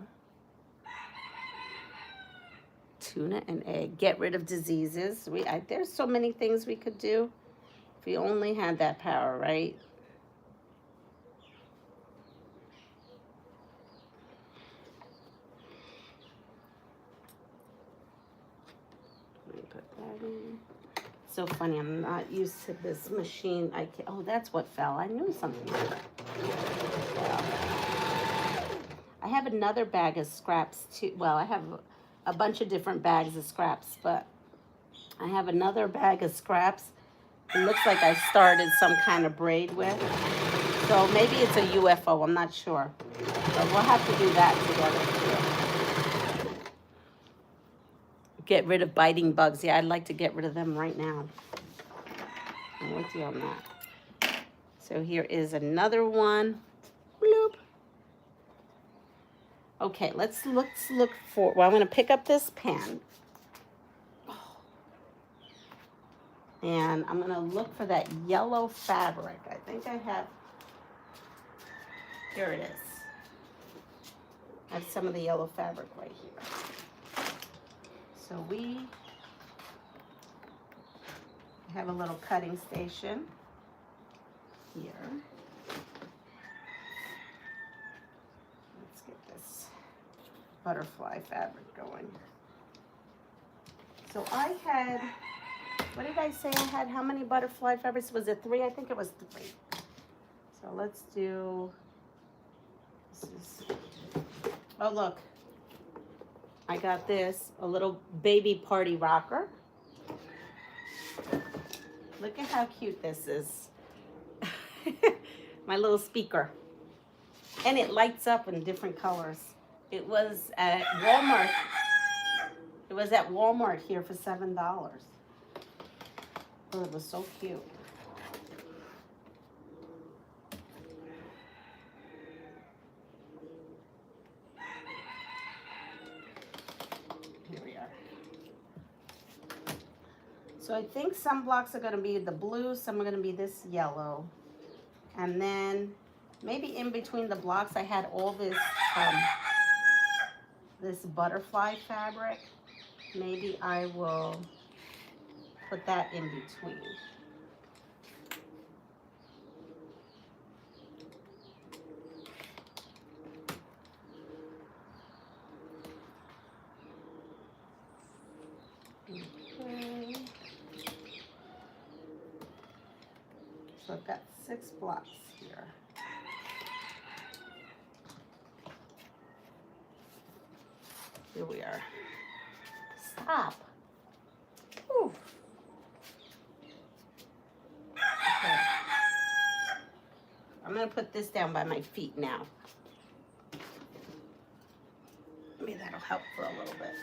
Tuna and egg. Get rid of diseases. There's so many things we could do if we only had that power, right? Let me put that in. So funny, I'm not used to this machine. Oh, that's what fell. I knew something fell. I have another bag of scraps too. Well, I have a bunch of different bags of scraps, but I have another bag of scraps. It looks like I started some kind of braid with. So maybe it's a UFO, I'm not sure. But we'll have to do that together too. Get rid of biting bugs. Yeah, I'd like to get rid of them right now. I'm with you on that. So here is another one. Bloop. Okay, let's look for, well, I'm going to pick up this pen. And I'm going to look for that yellow fabric. I think I have, here it is. I have some of the yellow fabric right here. So we have a little cutting station here. Let's get this butterfly fabric going. So I had, what did I say I had? How many butterfly fabrics? Was it 3? I think it was 3. So let's do, this is, oh look, I got this, a little baby party rocker. Look at how cute this is. My little speaker. And it lights up in different colors. It was at Walmart. It was at Walmart here for $7. Oh, it was so cute. Here we are. So I think some blocks are going to be the blue, some are going to be this yellow. And then maybe in between the blocks I had all this this butterfly fabric. Maybe I will put that in between. Okay. So I've got 6 blocks here. Here we are. Stop. Whew. Okay. I'm going to put this down by my feet now. Maybe that'll help for a little bit.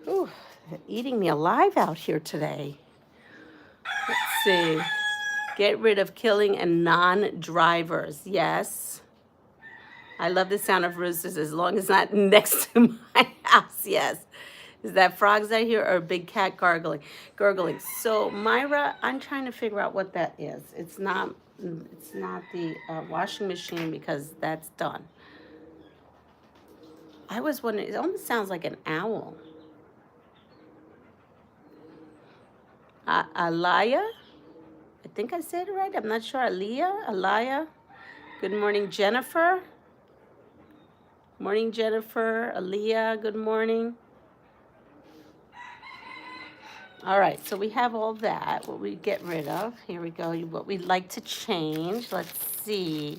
Ooh, they're eating me alive out here today. Let's see. Get rid of killing and non-drivers. Yes. I love the sound of roosters as long as not next to my house. Yes. Is that frogs I hear or a big cat gurgling? So Myra, I'm trying to figure out what that is. It's not the washing machine because that's done. I was wondering, it almost sounds like an owl. Alaya? I think I said it right. I'm not sure. Alaya. Good morning, Jennifer. Morning, Jennifer. Aliyah, good morning. All right, so we have all that, what we get rid of. Here we go, what we'd like to change. Let's see.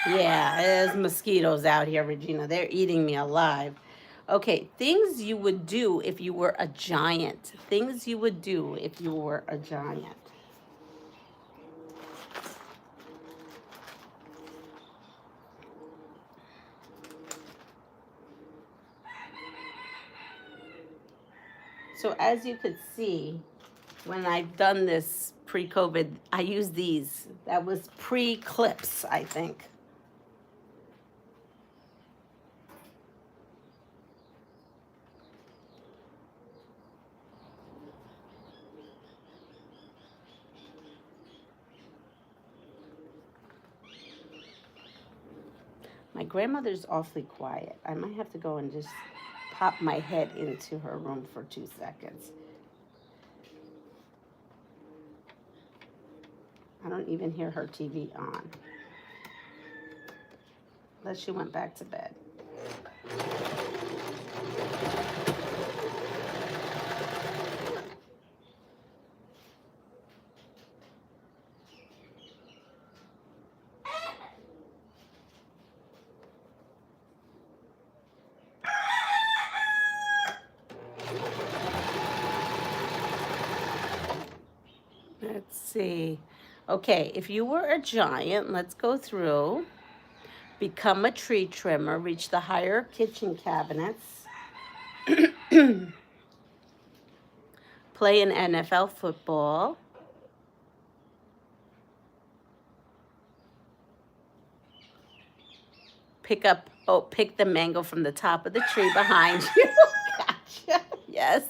Yeah, there's mosquitoes out here, Regina. They're eating me alive. Okay, things you would do if you were a giant. Things you would do if you were a giant. So as you could see, when I've done this pre-COVID, I used these. That was pre-clips, I think. My grandmother's awfully quiet. I might have to go and just pop my head into her room for 2 seconds. I don't even hear her TV on. Unless she went back to bed. Let's see. Okay, if you were a giant, let's go through. Become a tree trimmer, reach the higher kitchen cabinets. Play in NFL football. pick the mango from the top of the tree behind you. Gotcha. Yes.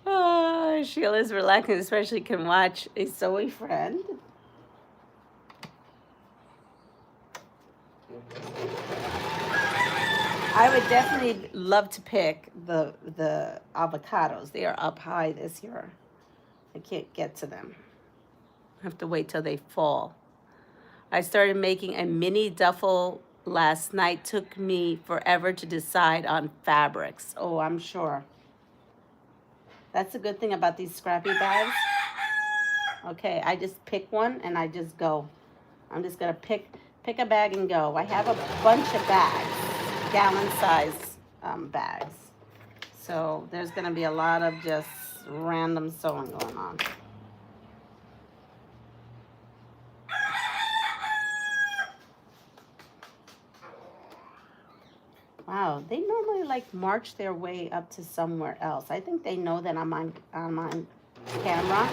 Oh, Sheila's relaxing, especially can watch a sewing friend. I would definitely love to pick the avocados. They are up high this year. I can't get to them. I have to wait till they fall. I started making a mini duffel last night. Took me forever to decide on fabrics. Oh, I'm sure. That's a good thing about these Scrappy bags. Okay, I just pick one and I just go. I'm just gonna pick a bag and go. I have a bunch of bags, gallon size bags. So there's gonna be a lot of just random sewing going on. Wow, they normally like march their way up to somewhere else. I think they know that I'm on camera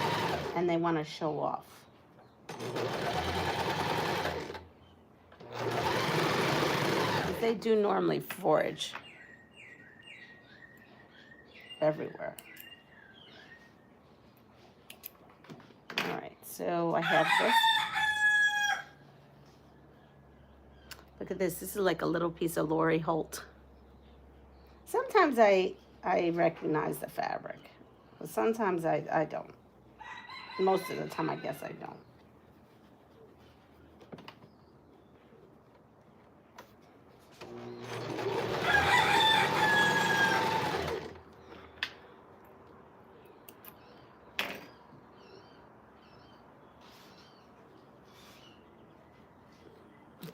and they want to show off. They do normally forage everywhere. All right, so I have this. Look at this. This is like a little piece of Lori Holt. Sometimes I recognize the fabric, but sometimes I don't. Most of the time, I guess I don't.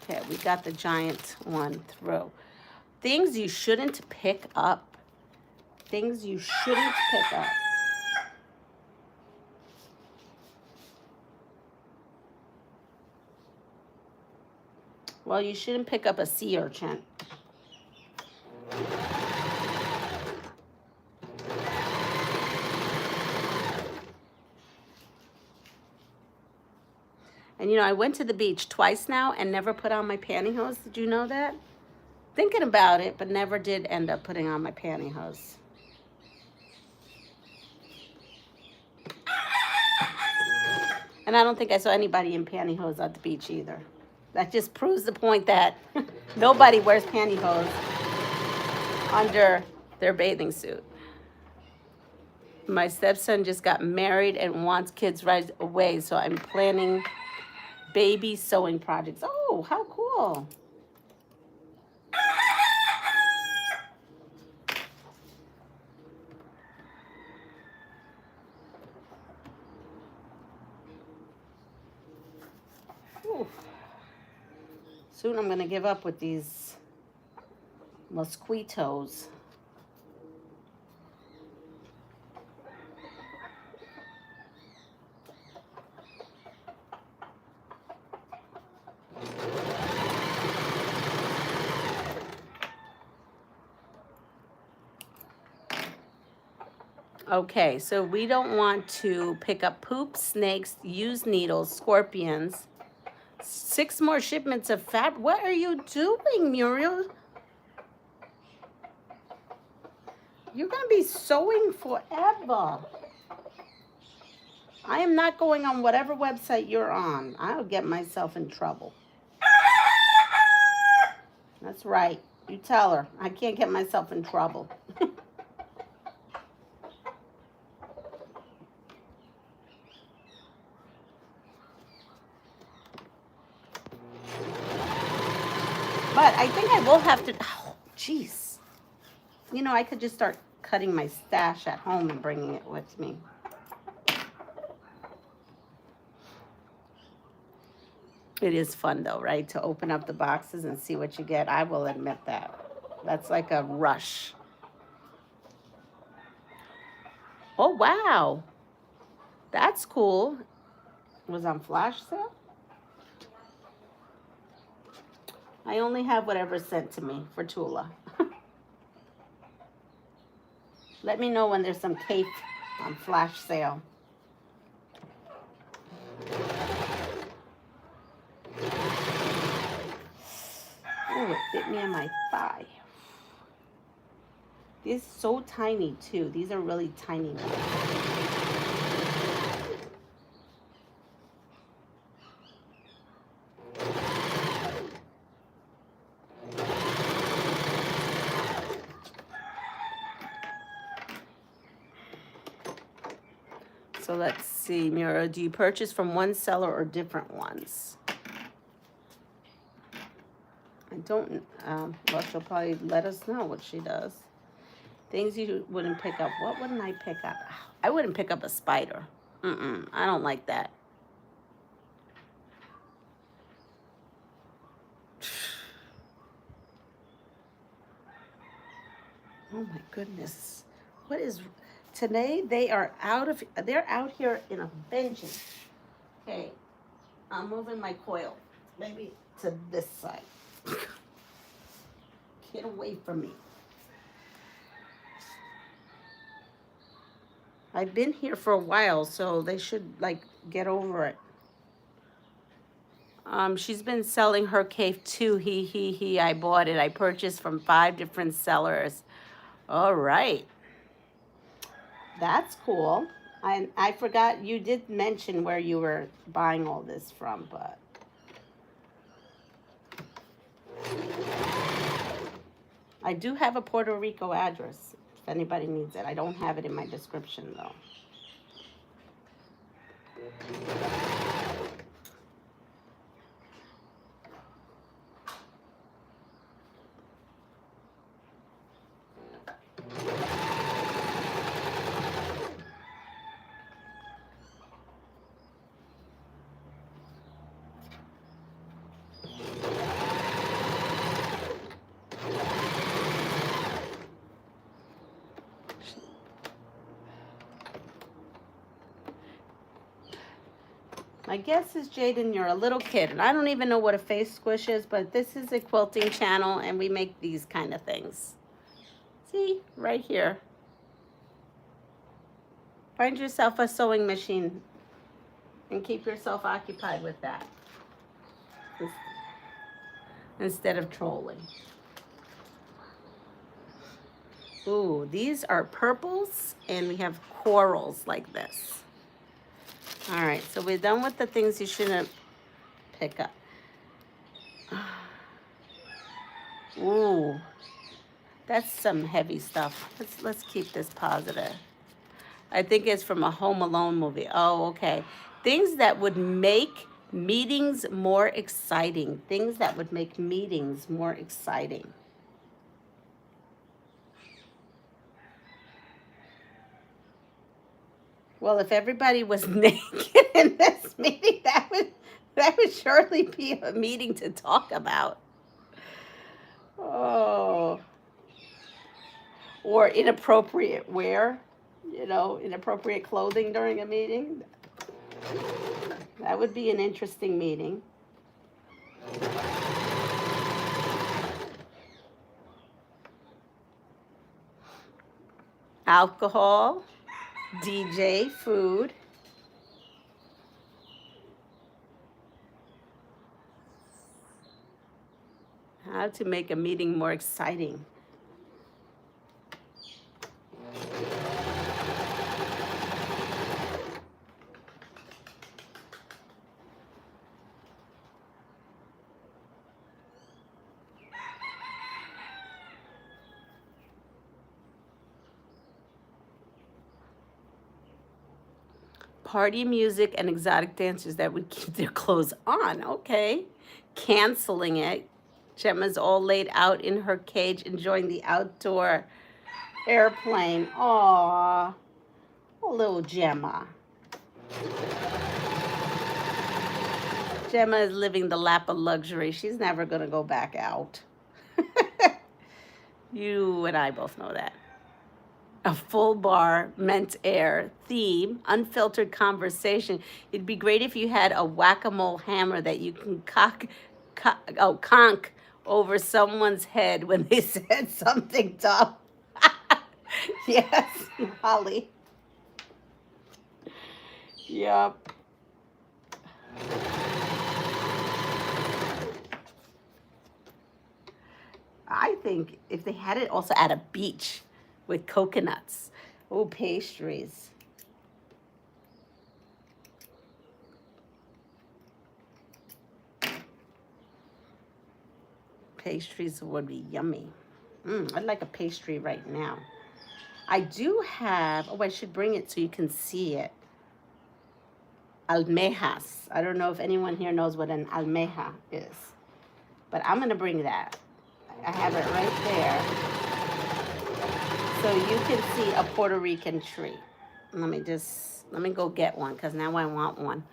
Okay, we got the giant one through. Things you shouldn't pick up. Things you shouldn't pick up. Well, you shouldn't pick up a sea urchin. And you know, I went to the beach twice now and never put on my pantyhose. Did you know that? Thinking about it, but never did end up putting on my pantyhose. And I don't think I saw anybody in pantyhose at the beach either. That just proves the point that nobody wears pantyhose under their bathing suit. My stepson just got married and wants kids right away, so I'm planning baby sewing projects. Oh, how cool. Ooh. Soon I'm going to give up with these mosquitoes. Okay, so we don't want to pick up poop, snakes, used needles, scorpions. 6 more shipments of fabric. What are you doing, Muriel? You're going to be sewing forever. I am not going on whatever website you're on. I'll get myself in trouble. That's right. You tell her. I can't get myself in trouble. But I think I will have to, oh, jeez. You know, I could just start cutting my stash at home and bringing it with me. It is fun though, right? To open up the boxes and see what you get. I will admit that. That's like a rush. Oh, wow. That's cool. It was on flash sale? I only have whatever's sent to me for Tula. Let me know when there's some cape on flash sale. Bit me on my thigh. These are so tiny too. These are really tiny ones. So let's see, Mira, do you purchase from one seller or different ones? I don't, well, she'll probably let us know what she does. Things you wouldn't pick up. What wouldn't I pick up? I wouldn't pick up a spider. I don't like that. Oh my goodness. What is, today they're out here in a vengeance. Okay, I'm moving my coil. Maybe to this side. Get away from me. I've been here for a while, so they should, like, get over it. She's been selling her cave too. I bought it. I purchased from 5 different sellers. All right. That's cool. I forgot, you did mention where you were buying all this from, but... I do have a Puerto Rico address, if anybody needs it. I don't have it in my description, though. My guess is, Jaden, you're a little kid, and I don't even know what a face squish is, but this is a quilting channel, and we make these kind of things. See, right here. Find yourself a sewing machine and keep yourself occupied with that instead of trolling. Ooh, these are purples, and we have corals like this. All right, so we're done with the things you shouldn't pick up. Ooh, that's some heavy stuff. Let's keep this positive. I think it's from a Home Alone movie. Oh, okay. Things that would make meetings more exciting. Things that would make meetings more exciting. Well, if everybody was naked in this meeting, that would surely be a meeting to talk about. Oh. Or inappropriate wear, inappropriate clothing during a meeting. That would be an interesting meeting. Alcohol. DJ, food. How to make a meeting more exciting. Party music and exotic dancers that would keep their clothes on. Okay. Canceling it. Gemma's all laid out in her cage enjoying the outdoor airplane. Aww. Oh, little Gemma. Gemma is living the lap of luxury. She's never going to go back out. You and I both know that. A full bar, meant air, theme, unfiltered conversation. It'd be great if you had a whack-a-mole hammer that you can conk over someone's head when they said something dumb. Yes, Holly. Yep. I think if they had it also at a beach with coconuts. Oh, pastries. Pastries would be yummy. I'd like a pastry right now. I do have, oh, I should bring it so you can see it. Almejas. I don't know if anyone here knows what an almeja is, but I'm gonna bring that. I have it right there. So you can see a Puerto Rican tree. Let me go get one because now I want one.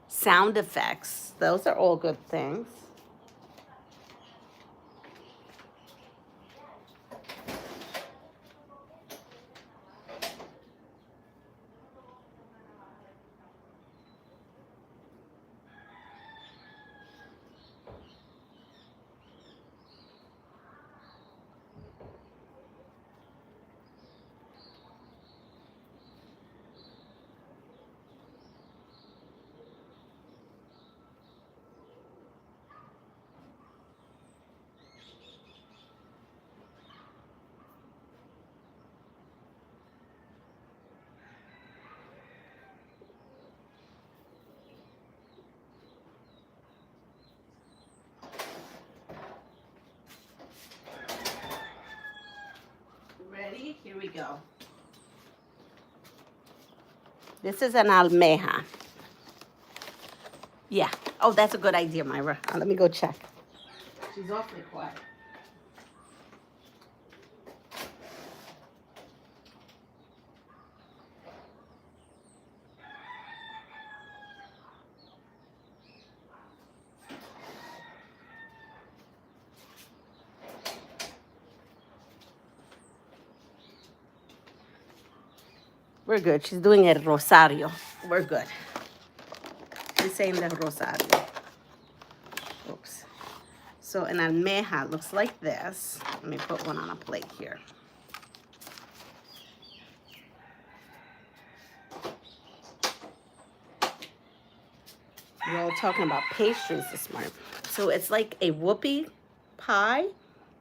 Sound effects. Those are all good things. Ready? Here we go. This is an almeja. Yeah. Oh, that's a good idea, Myra. Let me go check. She's awfully quiet. We're good. She's doing a rosario. We're good. She's saying the rosario. Oops. So an almeja looks like this. Let me put one on a plate here. We're all talking about pastries this morning. So it's like a whoopie pie.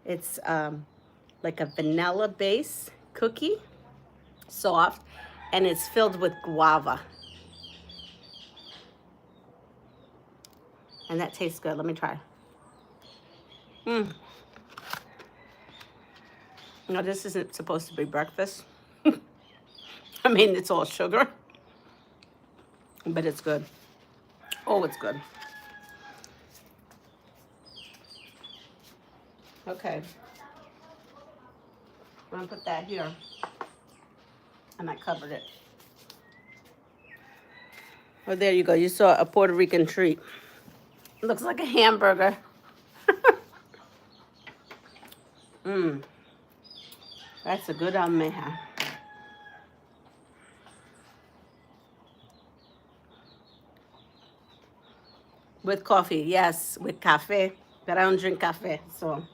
It's like a vanilla base cookie, soft, and it's filled with guava. And that tastes good. Let me try. No, this isn't supposed to be breakfast. I mean, it's all sugar, but it's good. Oh, it's good. Okay. I'm gonna put that here. And I covered it. Oh, there you go. You saw a Puerto Rican treat. It looks like a hamburger. That's a good almeja. With coffee, yes, with cafe. But I don't drink cafe, so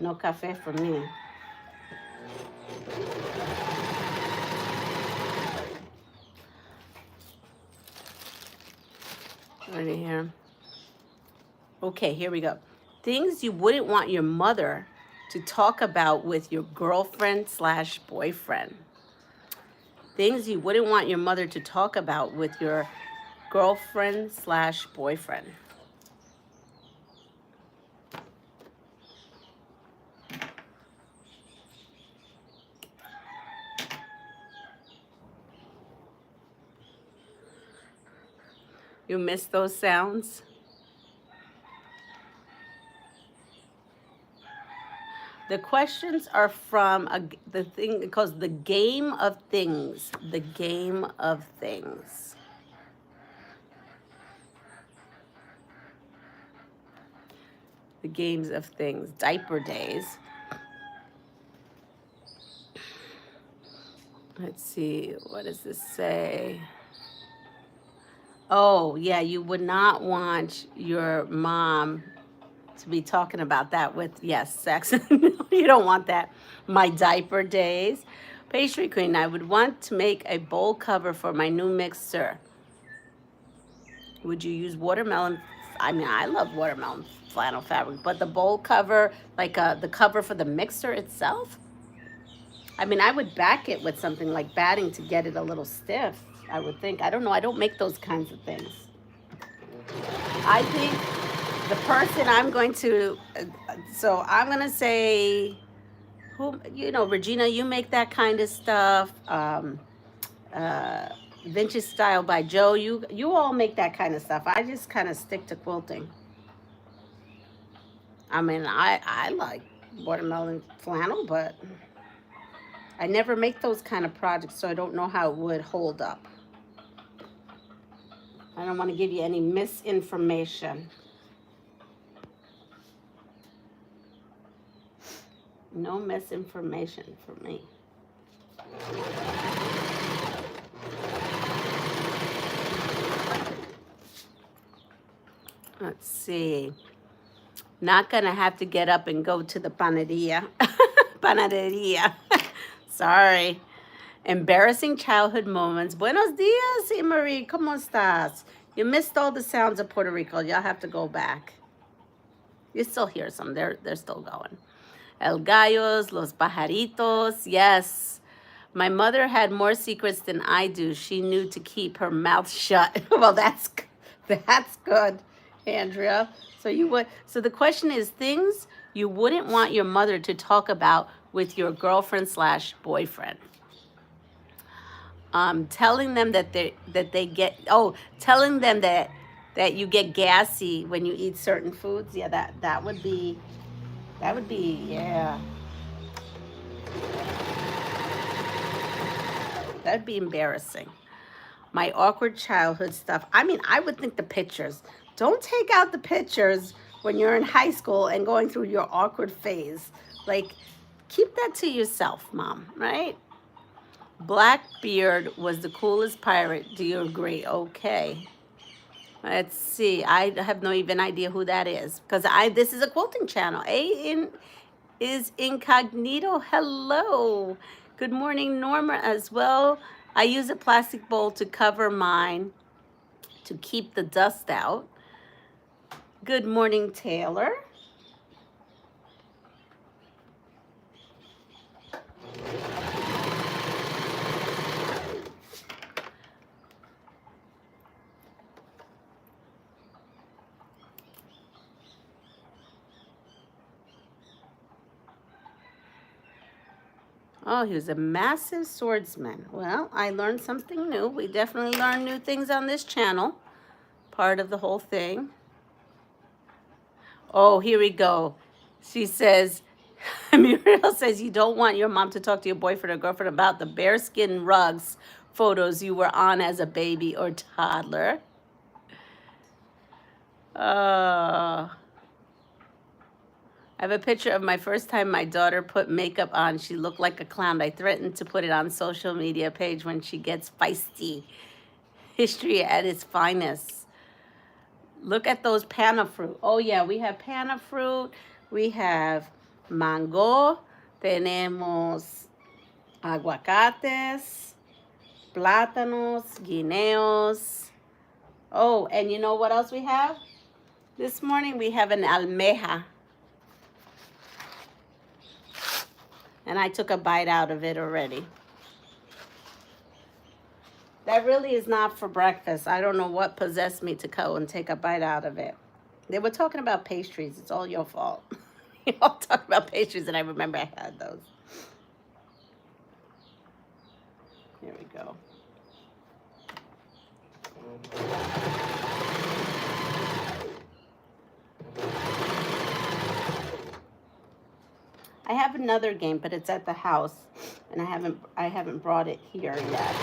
no cafe for me. Right here. Okay, here we go. Things you wouldn't want your mother to talk about with your girlfriend/boyfriend. Things you wouldn't want your mother to talk about with your girlfriend/boyfriend. You miss those sounds? The questions are from the thing because the game of things. The game of things. The games of things. Diaper days. Let's see. What does this say? Oh, yeah. You would not want your mom to be talking about that with, yes, sex. You don't want that. My diaper days. Pastry Queen, I would want to make a bowl cover for my new mixer. Would you use watermelon? I mean, I love watermelon flannel fabric, but the bowl cover, like the cover for the mixer itself, I mean, I would back it with something like batting to get it a little stiff, I would think. I don't know. I don't make those kinds of things. I think the person I'm going to, so I'm going to say, who, Regina, you make that kind of stuff. Vintage Style by Joe, you all make that kind of stuff. I just kind of stick to quilting. I mean, I like watermelon flannel, but I never make those kind of projects, so I don't know how it would hold up. I don't want to give you any misinformation. No misinformation for me. Let's see. Not going to have to get up and go to the panaderia. Panaderia. Sorry. Embarrassing childhood moments. Buenos dias, Marie. ¿Cómo estás? You missed all the sounds of Puerto Rico. Y'all have to go back. You still hear some. They're still going. El gallos, los pajaritos. Yes. My mother had more secrets than I do. She knew to keep her mouth shut. Well, that's good, Andrea. So the question is things you wouldn't want your mother to talk about with your girlfriend/boyfriend. Telling them telling them that you get gassy when you eat certain foods. Yeah, that would be yeah. That'd be embarrassing. My awkward childhood stuff. I mean, I would think the pictures. Don't take out the pictures when you're in high school and going through your awkward phase. Like, keep that to yourself, Mom, right? Blackbeard was the coolest pirate. Do you agree? Okay. Let's see. I have no even idea who that is because this is a quilting channel. Is incognito. Hello. Good morning, Norma, as well. I use a plastic bowl to cover mine to keep the dust out. Good morning, Taylor. Oh, he was a massive swordsman. Well, I learned something new. We definitely learn new things on this channel. Part of the whole thing. Oh, here we go. She says, Muriel says, you don't want your mom to talk to your boyfriend or girlfriend about the bearskin rugs photos you were on as a baby or toddler. I have a picture of my first time my daughter put makeup on. She looked like a clown. I threatened to put it on social media page when she gets feisty. History at its finest. Look at those panna fruit. Oh, yeah, we have panna fruit. We have mango. Tenemos aguacates, plátanos, guineos. Oh, and you know what else we have? This morning we have an almeja. And I took a bite out of it already. That really is not for breakfast. I don't know what possessed me to go and take a bite out of it. They were talking about pastries. It's all your fault. You all talk about pastries, and I remember I had those. Here we go. I have another game, but it's at the house, and I haven't brought it here yet.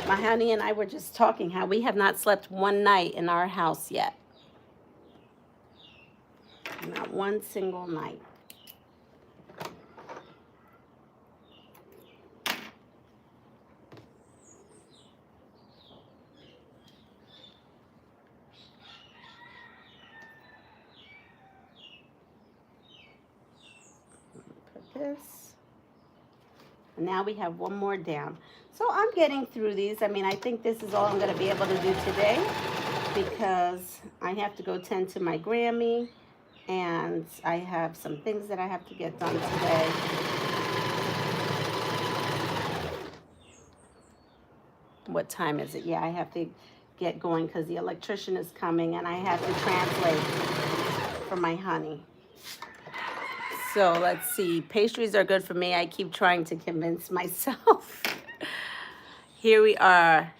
My honey and I were just talking how we have not slept one night in our house yet. Not one single night. This. And now we have one more down. So I'm getting through these. I mean, I think this is all I'm going to be able to do today. because I have to go tend to my Grammy, and I have some things that I have to get done today. What time is it? Yeah, I have to get going because the electrician is coming and I have to translate for my honey. So let's see. Pastries are good for me. I keep trying to convince myself. Here we are.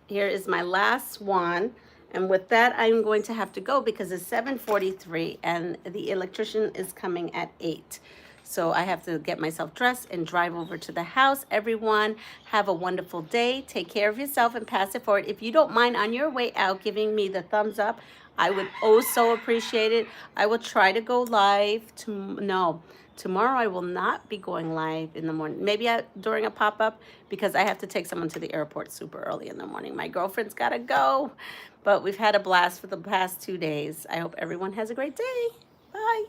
Here is my last one. And with that, I'm going to have to go because it's 7:43 and the electrician is coming at 8. So I have to get myself dressed and drive over to the house. Everyone, have a wonderful day. Take care of yourself and pass it forward. If you don't mind on your way out giving me the thumbs up, I would so appreciate it. I will try to go live tomorrow I will not be going live in the morning. Maybe during a pop-up because I have to take someone to the airport super early in the morning. My girlfriend's got to go. But we've had a blast for the past 2 days. I hope everyone has a great day. Bye.